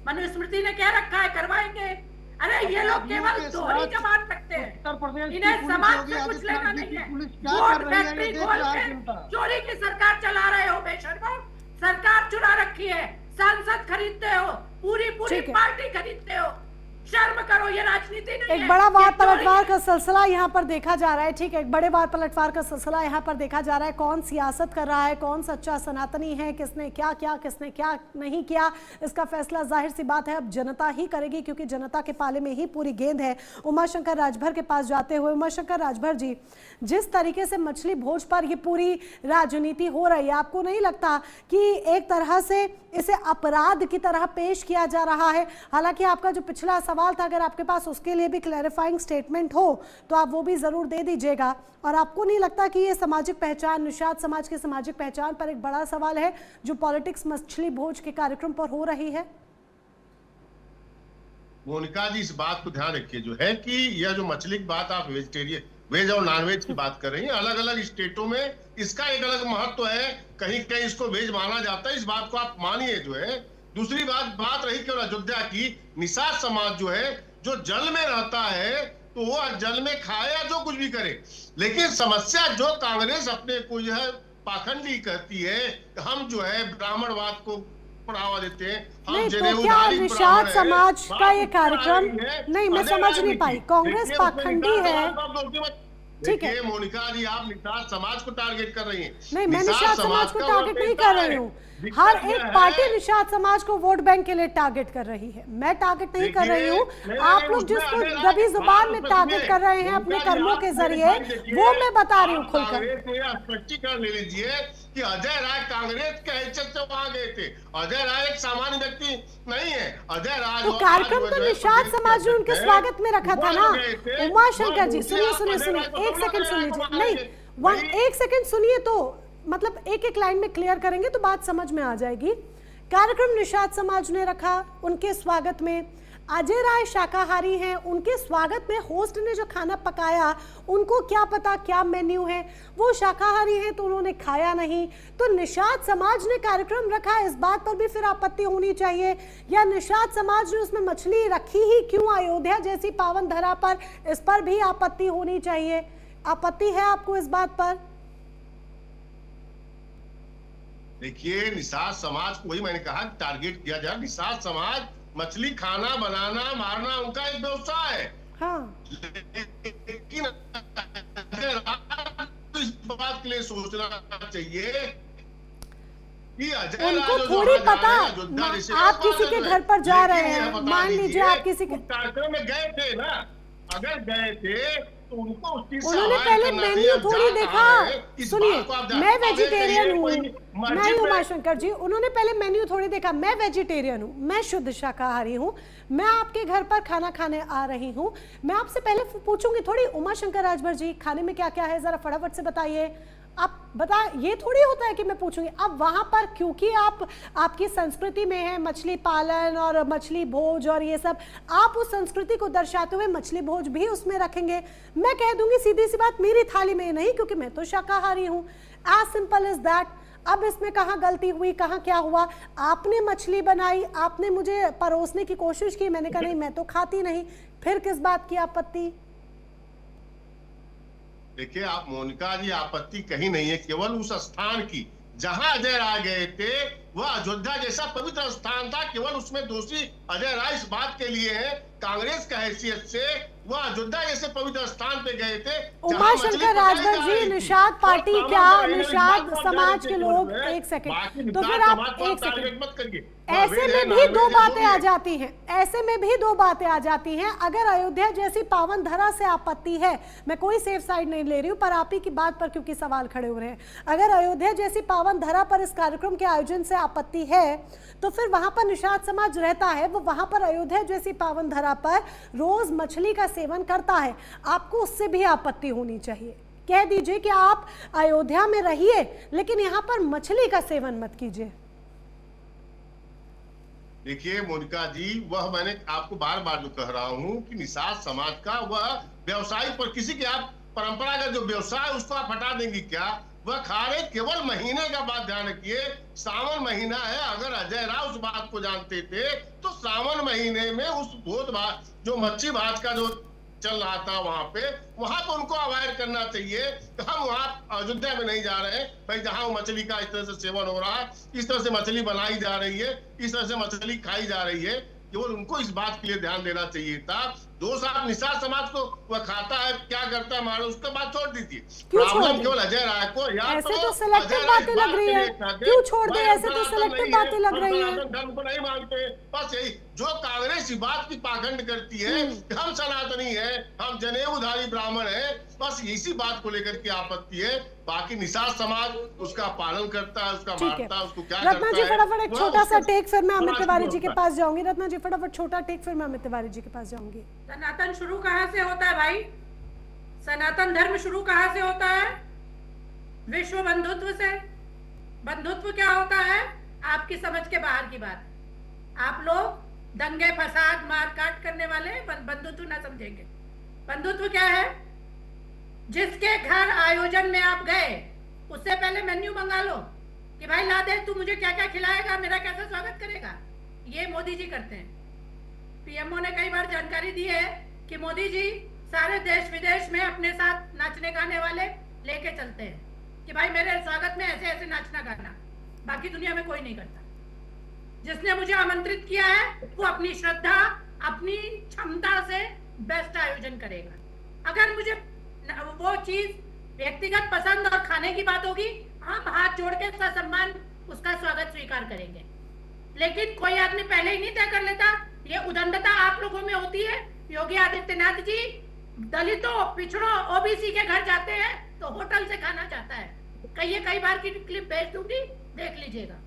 मनुस्मृति ने क्या रखा है, करवाएंगे। अरे ये लोग केवल दोहरी जबान रखते हैं, इन्हें समाज से कुछ लेना नहीं है। वोट फैक्ट्री खोल के चोरी की सरकार चला रहे हो बेशर्मो। सरकार चुरा रखी है, सांसद खरीदते हो, पूरी पार्टी खरीदते हो। शर्म करो, ये राजनीति नहीं है। एक बड़ा वार पलटवार का सिलसिला यहाँ पर देखा जा रहा है। ठीक है, एक बड़े वार पलटवार का सिलसिला यहाँ पर देखा जा रहा है। कौन सियासत कर रहा है, कौन सच्चा सनातनी है, किसने क्या किया, किसने क्या नहीं किया, इसका फैसला जाहिर सी बात है अब जनता ही करेगी, क्योंकि जनता के पाले में ही पूरी गेंद है। उमाशंकर राजभर के पास जाते हुए, उमाशंकर राजभर जी, जिस तरीके से मछली भोज पर ये पूरी राजनीति हो रही है, आपको नहीं लगता कि एक तरह से इसे अपराध की तरह पेश किया जा रहा है? हालांकि आपका जो पिछला सवाल था, अगर आपके पास उसके लिए भी क्लैरिफाइंग स्टेटमेंट हो तो आप वो भी जरूर दे दीजिएगा। और आपको नहीं लगता कि ये सामाजिक पहचान, निषाद समाज की सामाजिक पहचान पर एक बड़ा सवाल है जो पॉलिटिक्स मछली भोज के कार्यक्रम पर हो रही है? मोनिका जी, इस बात को ध्यान रखिए जो है कि यह जो मछली की बात आप वेज और नॉन वेज की बात कर रही हैं, अलग अलग स्टेटों में इसका एक अलग महत्व है। कहीं कहीं इसको वेज माना जाता है, इस बात को आप मानिए जो है। दूसरी बात रही केवल अयोध्या की, निषाद समाज जो है, जो जल में रहता है तो वो जल में खाए या जो कुछ भी करे। लेकिन समस्या जो कांग्रेस अपने को जो है पाखंडी कहती है, हम जो है ब्राह्मणवाद को बढ़ावा देते हैं, हम तो क्या निषाद समाज का ये कार्यक्रम नहीं, मैं समझ नहीं पाई। कांग्रेस पाखंडी है, ठीक है मोनिका जी, आप निषाद समाज को टारगेट कर रही हैं। नहीं, मैं निषाद समाज को टारगेट नहीं कर रही हूँ। हर एक पार्टी निषाद समाज को वोट बैंक के लिए टारगेट कर रही है, मैं टारगेट नहीं कर रही हूँ। आप लोग जिसको दबी जुबान में टारगेट कर रहे हैं अपने कर्मों के जरिए, वो मैं बता रही हूँ खुलकर। स्पष्टीकरण ले लीजिए कि अजय राय कांग्रेस के हैसियत से वहां गए थे। अजय राय एक सामान्य व्यक्ति नहीं है। अजय राय तो कार्यक्रम तो निषाद समाज ने उनके स्वागत में रखा था ना। उमाशंकर जी सुनिए, एक सेकंड सुन लीजिए। नहीं, एक सेकंड सुनिए, तो मतलब एक एक लाइन में क्लियर करेंगे तो बात समझ में आ जाएगी। कार्यक्रम निषाद समाज ने रखा, उनके स्वागत में अजय राय शाकाहारी हैं, उनके स्वागत में होस्ट ने जो खाना पकाया, उनको क्या पता क्या मेन्यू है, वो शाकाहारी हैं तो उन्होंने खाया नहीं। तो निषाद समाज ने कार्यक्रम रखा, इस बात पर भी फिर आपत्ति होनी चाहिए? या निषाद समाज ने उसमें मछली रखी ही क्यों अयोध्या जैसी पावन धरा पर, इस पर भी आपत्ति होनी चाहिए? आपत्ति है आपको इस बात पर? देखिए, निषाद समाज को वही मैंने कहा टारगेट किया जाए। निषाद समाज मछली खाना, बनाना, मारना उनका एक व्यवसाय है। हाँ। लेकिन इस बात के लिए सोचना चाहिए कि उनको थोड़ी पता, आप किसी के घर पर जा रहे हैं, मान लीजिए आप किसी के कार्यक्रम में गए थे ना, अगर गए थे तो उनको उस चीज से उन्होंने अवॉइड पहले करना मेन्यू चाहिए। थोड़ी आप जा देखा। कहाँ हैं, इस सुनिए, बात को आप मैं जानते वेजिटेरियन हैं, हूँ, कोई मैं मस्जिद में- उमाशंकर जी, उन्होंने पहले मेन्यू थोड़ी देखा। मैं वेजिटेरियन हूँ, मैं शुद्ध शाकाहारी हूँ, मैं आपके घर पर खाना खाने आ रही हूँ, मैं आपसे पहले पूछूंगी थोड़ी, उमाशंकर राजभर जी खाने में क्या क्या है जरा फटाफट से बताइए। आप बता, ये थोड़ी होता है कि मैं पूछूंगी। अब वहां पर क्योंकि आपकी संस्कृति में है मछली पालन और मछली भोज और ये सब, आप उस संस्कृति को दर्शाते हुए मछली भोज भी उसमें रखेंगे। मैं कह दूंगी सीधी सी बात, मेरी थाली में नहीं, क्योंकि मैं तो शाकाहारी हूँ। As simple is that. अब इसमें कहाँ गलती हुई, कहाँ क्या हुआ? आपने मछली बनाई, आपने मुझे परोसने की कोशिश की, मैंने कहा नहीं मैं तो खाती नहीं, फिर किस बात की आपत्ति? देखिए आप मोनिका जी, आपत्ति कहीं नहीं है, केवल उस स्थान की जहां अजय राय गए थे वह अयोध्या जैसा पवित्र स्थान था। केवल उसमें दोषी अजय राय इस बात के लिए है, कांग्रेस का हैसियत से वह अयोध्या जैसे पवित्र स्थान पे गए थे। उमाशंकर राजभर जी, निषाद पार्टी क्या, निषाद समाज के लोग, एक सेकंड, तो फिर आप एक सेकंड, मत करिए। ऐसे में भी दो बातें आ जाती हैं, ऐसे में भी दो बातें आ जाती हैं। अगर अयोध्या जैसी पावन धरा से आपत्ति है, मैं कोई सेफ साइड नहीं ले रही हूँ, पर आप ही की बात पर क्योंकि सवाल खड़े हो रहे हैं, अगर अयोध्या जैसी पावन धरा पर इस कार्यक्रम के आयोजन से आपत्ति है, तो फिर वहां पर निषाद समाज रहता है, वो वहां पर अयोध्या जैसी पावन धरा पर रोज मछली का सेवन करता है, आपको उससे भी आपत्ति होनी चाहिए। कह दीजिए कि आप अयोध्या में रहिए लेकिन यहाँ पर मछली का सेवन मत कीजिए। देखिए मोनिका जी, वह मैंने आपको बार बार जो कह रहा हूं कि निषाद समाज का वह व्यवसायिक पर किसी के आप परंपरागत जो व्यवसाय उसको आप हटा देंगे क्या? वह खा रहे, केवल महीने का बात ध्यान रखिए, सावन महीना है। अगर अजय राव उस बात को जानते थे तो सावन महीने में उस भोज भात जो मच्छी भात का जो चल रहा था वहां पर उनको अवॉइड करना चाहिए। हम वहां अयोध्या में नहीं जा रहे हैं भाई, जहां मछली का इस तरह से सेवन हो रहा है, इस तरह से मछली बनाई जा रही है, इस तरह से मछली खाई जा रही है, केवल उनको इस बात के लिए ध्यान देना चाहिए था। दोस्त आप निषाद समाज को, वह खाता है क्या करता है मारो, उसके बाद छोड़ दीजिए। प्रॉब्लम केवल अजय राय को, या ऐसे तो सिलेक्टिव बातें लग रही है, क्यों छोड़ दे? ऐसे तो सिलेक्टिव बातें लग रही है। धर्म को नहीं मानते, बस यही जो कांग्रेस इस बात की पाखंड करती है कि हम सनातनी है, हम जनेऊधारी ब्राह्मण है, बस इसी बात को लेकर के आपत्ति है। बाकी निषाद समाज उसका पालन करता है, उसका मानता है, उसको क्या रत्ना जी फटाफट एक छोटा सा टेक, फिर मैं अमित तिवारी जी के पास जाऊंगी। रत्ना जी फटाफट छोटा टेक, फिर मैं अमित तिवारी जी के पास जाऊंगी। सनातन शुरू कहाँ से होता है भाई? सनातन धर्म शुरू कहाँ से होता है? विश्व बंधुत्व से। बंधुत्व क्या होता है? आपकी समझ के बाहर की बात। आप लोग दंगे फसाद मारकाट करने वाले बंधुत्व ना समझेंगे। बंधुत्व क्या है? जिसके घर आयोजन में आप गए उससे पहले मेन्यू मंगा लो कि भाई ला दे, तू मुझे क्या क्या खिलाएगा, मेरा कैसा स्वागत करेगा। ये मोदी जी करते हैं। पीएमओ ने कई बार जानकारी दी है कि मोदी जी सारे देश विदेश में अपने साथ नाचने गाने वाले लेके चलते हैं कि भाई मेरे स्वागत में ऐसे ऐसे नाचना गाना। बाकी दुनिया में कोई नहीं करता। जिसने मुझे आमंत्रित किया है वो अपनी श्रद्धा, अपनी क्षमता से बेस्ट आयोजन करेगा। अगर मुझे वो चीज व्यक्तिगत पसंद और खाने की बात होगी, हम हाथ जोड़ के ससम्मान उसका स्वागत स्वीकार करेंगे। लेकिन कोई आदमी पहले ही नहीं तय कर लेता। ये उदंडता आप लोगों में होती है। योगी आदित्यनाथ जी दलितों, पिछड़ों, ओबीसी के घर जाते हैं तो होटल से खाना चाहता है। कई बार की क्लिप भेज दूंगी, देख लीजिएगा।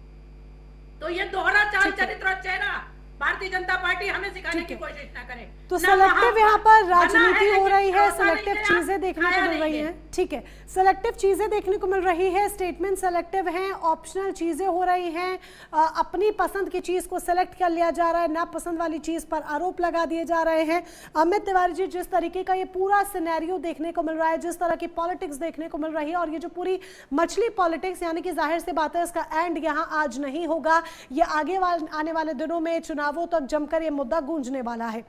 तो ये दोहरा चाल चरित्र और चेहरा भारतीय जनता पार्टी हमें सिखाने की कोशिश ना करे। तो सेलेक्टिव यहाँ पर राजनीति हो रही है, सेलेक्टिव चीजें देखने को मिल रही हैं। ठीक है, सेलेक्टिव चीजें देखने को मिल रही है, स्टेटमेंट सेलेक्टिव हैं, ऑप्शनल चीजें हो रही हैं, अपनी पसंद की चीज को सेलेक्ट कर लिया जा रहा है, ना पसंद वाली चीज पर आरोप लगा दिए जा रहे हैं। अमित तिवारी जी, जिस तरीके का ये पूरा सिनेरियो देखने को मिल रहा है, जिस तरह की पॉलिटिक्स देखने को मिल रही है, और ये जो पूरी मछली पॉलिटिक्स, यानी कि जाहिर सी बात है इसका एंड यहाँ आज नहीं होगा, ये आगे आने वाले दिनों में चुनावों तक जमकर ये मुद्दा गूंजने वाला है।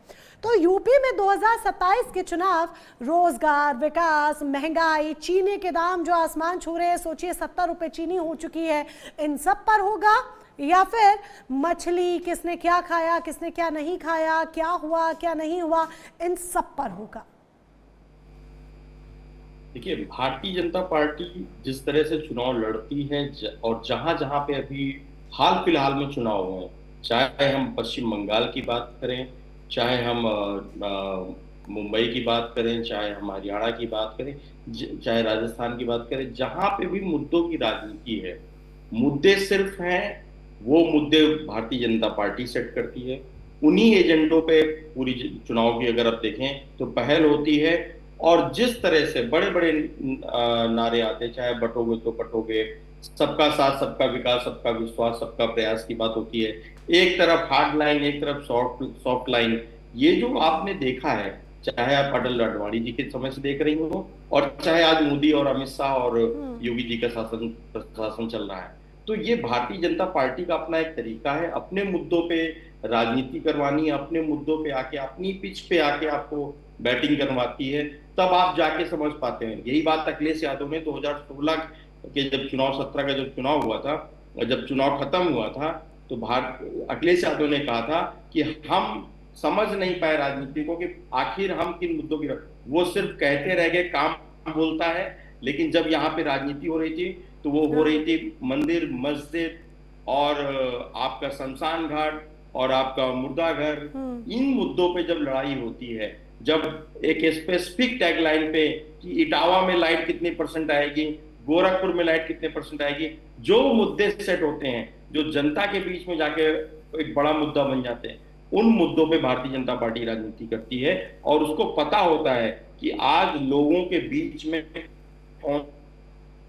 तो यूपी में 2027 के चुनाव, रोजगार, विकास, महंगाई, चीनी के दाम जो आसमान छू रहे हैं, सोचिए 70 रुपए चीनी हो चुकी है, इन सब पर होगा या फिर मछली किसने क्या खाया, किसने क्या नहीं खाया, क्या हुआ क्या नहीं हुआ, इन सब पर होगा? देखिए, भारतीय जनता पार्टी जिस तरह से चुनाव लड़ती है और जहां जहां पे अभी हाल फिलहाल में चुनाव हुए, चाहे हम पश्चिम बंगाल की बात करें, चाहे हम मुंबई की बात करें, चाहे हम हरियाणा की बात करें, चाहे राजस्थान की बात करें, जहां पे भी मुद्दों की राजनीति है, मुद्दे सिर्फ हैं, वो मुद्दे भारतीय जनता पार्टी सेट करती है। उन्हीं एजेंडों पे पूरी चुनाव की अगर आप देखें तो पहल होती है, और जिस तरह से बड़े बड़े नारे आते, चाहे बटोगे तो पटोगे, सबका साथ सबका विकास सबका विश्वास सबका प्रयास की बात होती है, एक तरफ हार्ड लाइन एक तरफ सॉफ्ट लाइन, ये जो आपने देखा है, चाहे आप अटल अडवाणी जी के समय से देख रही हो और चाहे आज मोदी और अमित शाह और योगी जी का प्रशासन चल रहा है, तो ये भारतीय जनता पार्टी का अपना एक तरीका है अपने मुद्दों पे राजनीति करवानी, अपने मुद्दों पे आके अपनी पिच पे आके आपको बैटिंग करवाती है, तब आप जाके समझ पाते हैं। यही बात अखिलेश यादव ने 2016 के जब चुनाव 17 का जब चुनाव हुआ था, जब चुनाव खत्म हुआ था, तो अखिलेश यादव ने कहा था कि हम समझ नहीं पाए राजनीति को कि आखिर हम किन मुद्दों की, वो सिर्फ कहते रह गए, काम बोलता है, लेकिन जब यहाँ पे राजनीति हो रही थी तो वो हो रही थी मंदिर मस्जिद और आपका शमशान घाट और आपका मुर्दा घर, इन मुद्दों पे जब लड़ाई होती है, जब एक स्पेसिफिक टैगलाइन पे कि इटावा में लाइट कितनी परसेंट आएगी, गोरखपुर में लाइट कितने परसेंट आएगी, जो मुद्दे सेट होते हैं जो जनता के बीच में जाके एक बड़ा मुद्दा बन जाते हैं, उन मुद्दों पे भारतीय जनता पार्टी राजनीति करती है और उसको पता होता है कि आज लोगों के बीच में कौन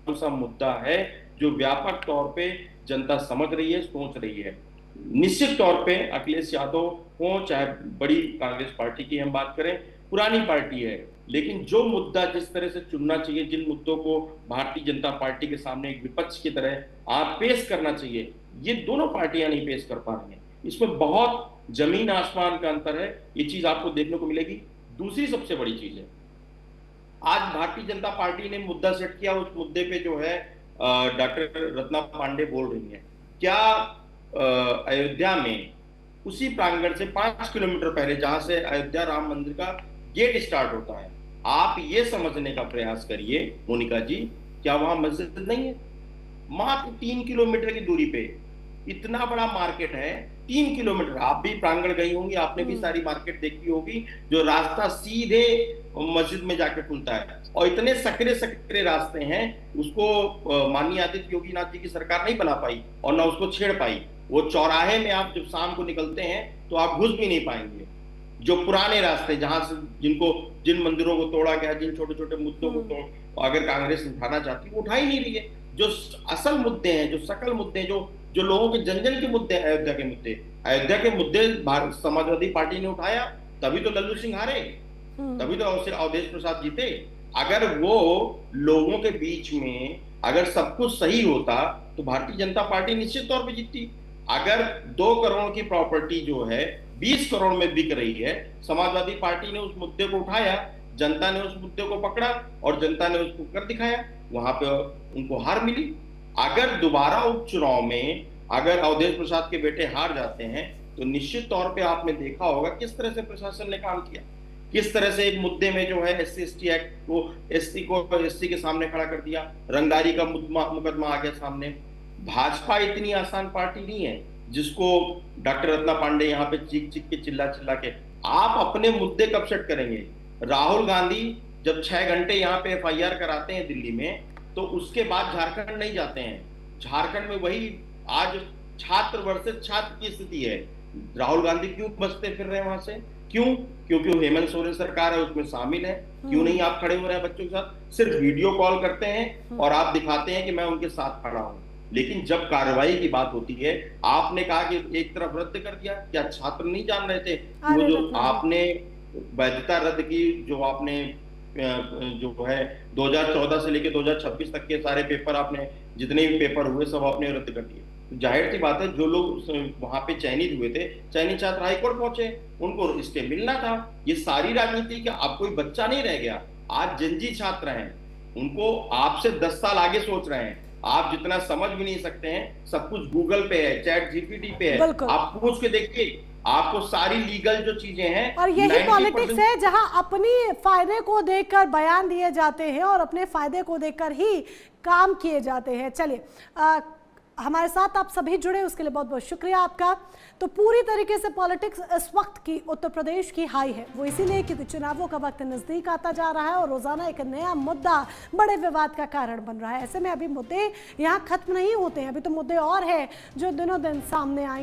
सा मुद्दा है जो व्यापक तौर पे जनता समझ रही है, सोच रही है। निश्चित तौर पे अखिलेश यादव को, चाहे बड़ी कांग्रेस पार्टी की हम बात करें, पुरानी पार्टी है, लेकिन जो मुद्दा जिस तरह से चुनना चाहिए, जिन मुद्दों को भारतीय जनता पार्टी के सामने एक विपक्ष की तरह आप पेश करना चाहिए, ये दोनों पार्टियां नहीं पेश कर पा रही हैं। इसमें बहुत जमीन आसमान का अंतर है, ये चीज आपको देखने को मिलेगी। दूसरी सबसे बड़ी चीज है, आज भारतीय जनता पार्टी ने मुद्दा सेट किया, उस मुद्दे पे जो है डॉक्टर रत्ना पांडे बोल रही है, क्या अयोध्या में उसी प्रांगण से 5 किलोमीटर पहले जहां से अयोध्या राम मंदिर का गेट स्टार्ट होता है, आप ये समझने का प्रयास करिए मोनिका जी, क्या वहां मस्जिद नहीं है? मात्र 3 किलोमीटर की दूरी पे इतना बड़ा मार्केट है, 3 किलोमीटर। आप भी प्रांगण गई होंगी, आपने भी सारी मार्केट देखी होगी, जो रास्ता सीधे मस्जिद में जाके खुलता है, और इतने सकरे सकरे रास्ते हैं, उसको माननीय आदित्य योगी नाथ जी की सरकार नहीं बना पाई और ना उसको छेड़ पाई। वो चौराहे में आप जब शाम को निकलते हैं तो आप घुस भी नहीं पाएंगे। जो पुराने रास्ते जहां से जिन मंदिरों को तोड़ा गया, जिन छोटे छोटे मुद्दों को अगर कांग्रेस उठाना चाहती है, वो उठा ही नहीं रही है। जो असल मुद्दे हैं, जो सकल मुद्दे हैं, जो लोगों के जन जन के मुद्दे, अयोध्या के मुद्दे समाजवादी पार्टी ने उठाया, तभी तो लल्लू सिंह हारे, तभी तो अवधेश प्रसाद जीते। अगर वो लोगों के बीच में अगर सब कुछ सही होता तो भारतीय जनता पार्टी निश्चित तौर पे जीतती। अगर 2 करोड़ की प्रॉपर्टी जो है 20 करोड़ में बिक रही है, समाजवादी पार्टी ने उस मुद्दे को उठाया, जनता ने उस मुद्दे को पकड़ा और जनता ने उसको कर दिखाया, वहां पे उनको हार मिली। अगर दोबारा उपचुनाव में अगर अवधेश प्रसाद के बेटे हार जाते हैं तो निश्चित तौर पे आपने देखा होगा किस तरह से प्रशासन ने काम किया, किस तरह से एक मुद्दे में जो है SC/ST एक्ट को SC के सामने खड़ा कर दिया, रंगदारी का मुकदमा आ गया सामने। भाजपा इतनी आसान पार्टी नहीं है जिसको डॉक्टर रत्ना पांडे यहाँ पे चीख चीख के चिल्ला चिल्ला के, आप अपने मुद्दे कब सेट करेंगे? राहुल गांधी जब 6 घंटे यहाँ पे FIR कराते हैं दिल्ली में, तो उसके बाद झारखंड नहीं जाते हैं। झारखंड में वही आज छात्र वर्सेस छात्र की स्थिति है। राहुल गांधी क्यों बचते फिर रहे हैं वहां से? क्यों? क्योंकि हेमंत सोरेन सरकार है, उसमें शामिल है। क्यों नहीं आप खड़े हो रहे हैं बच्चों के साथ? सिर्फ वीडियो कॉल करते हैं और आप दिखाते हैं कि मैं उनके साथ खड़ा हूं, लेकिन जब कार्रवाई की बात होती है, आपने कहा कि एक तरफ रद्द कर दिया, क्या छात्र नहीं जान रहे थे वो जो आपने वैधता रद्द की, जो आपने जो है 2014 से लेकर 2026 तक के सारे पेपर, आपने जितने भी पेपर हुए सब आपने रद्द कर दिए। तो जाहिर सी बात है, जो लोग वहां पे चयनित हुए थे, चयनित छात्र हाईकोर्ट पहुंचे, उनको स्टे मिलना था। ये सारी राजनीति का, अब कोई बच्चा नहीं रह गया। आज जनजी छात्र हैं, उनको आपसे 10 साल आगे सोच रहे हैं। आप जितना समझ भी नहीं सकते हैं, सब कुछ गूगल पे है, चैट जीपीटी पे है, बिल्कुल। आप पूछ के देखिए, आपको सारी लीगल जो चीजें हैं। और यही 90% पॉलिटिक्स है जहां अपनी फायदे को देखकर बयान दिए जाते हैं और अपने फायदे को देखकर ही काम किए जाते हैं। चलिए, हमारे साथ आप सभी जुड़े उसके लिए बहुत बहुत शुक्रिया आपका। तो पूरी तरीके से पॉलिटिक्स इस वक्त की उत्तर प्रदेश की हाई है, वो इसीलिए क्योंकि चुनावों का वक्त नजदीक आता जा रहा है और रोजाना एक नया मुद्दा बड़े विवाद का कारण बन रहा है। ऐसे में अभी मुद्दे यहाँ खत्म नहीं होते हैं, अभी तो मुद्दे और हैं जो दिनों दिन सामने आएंगे।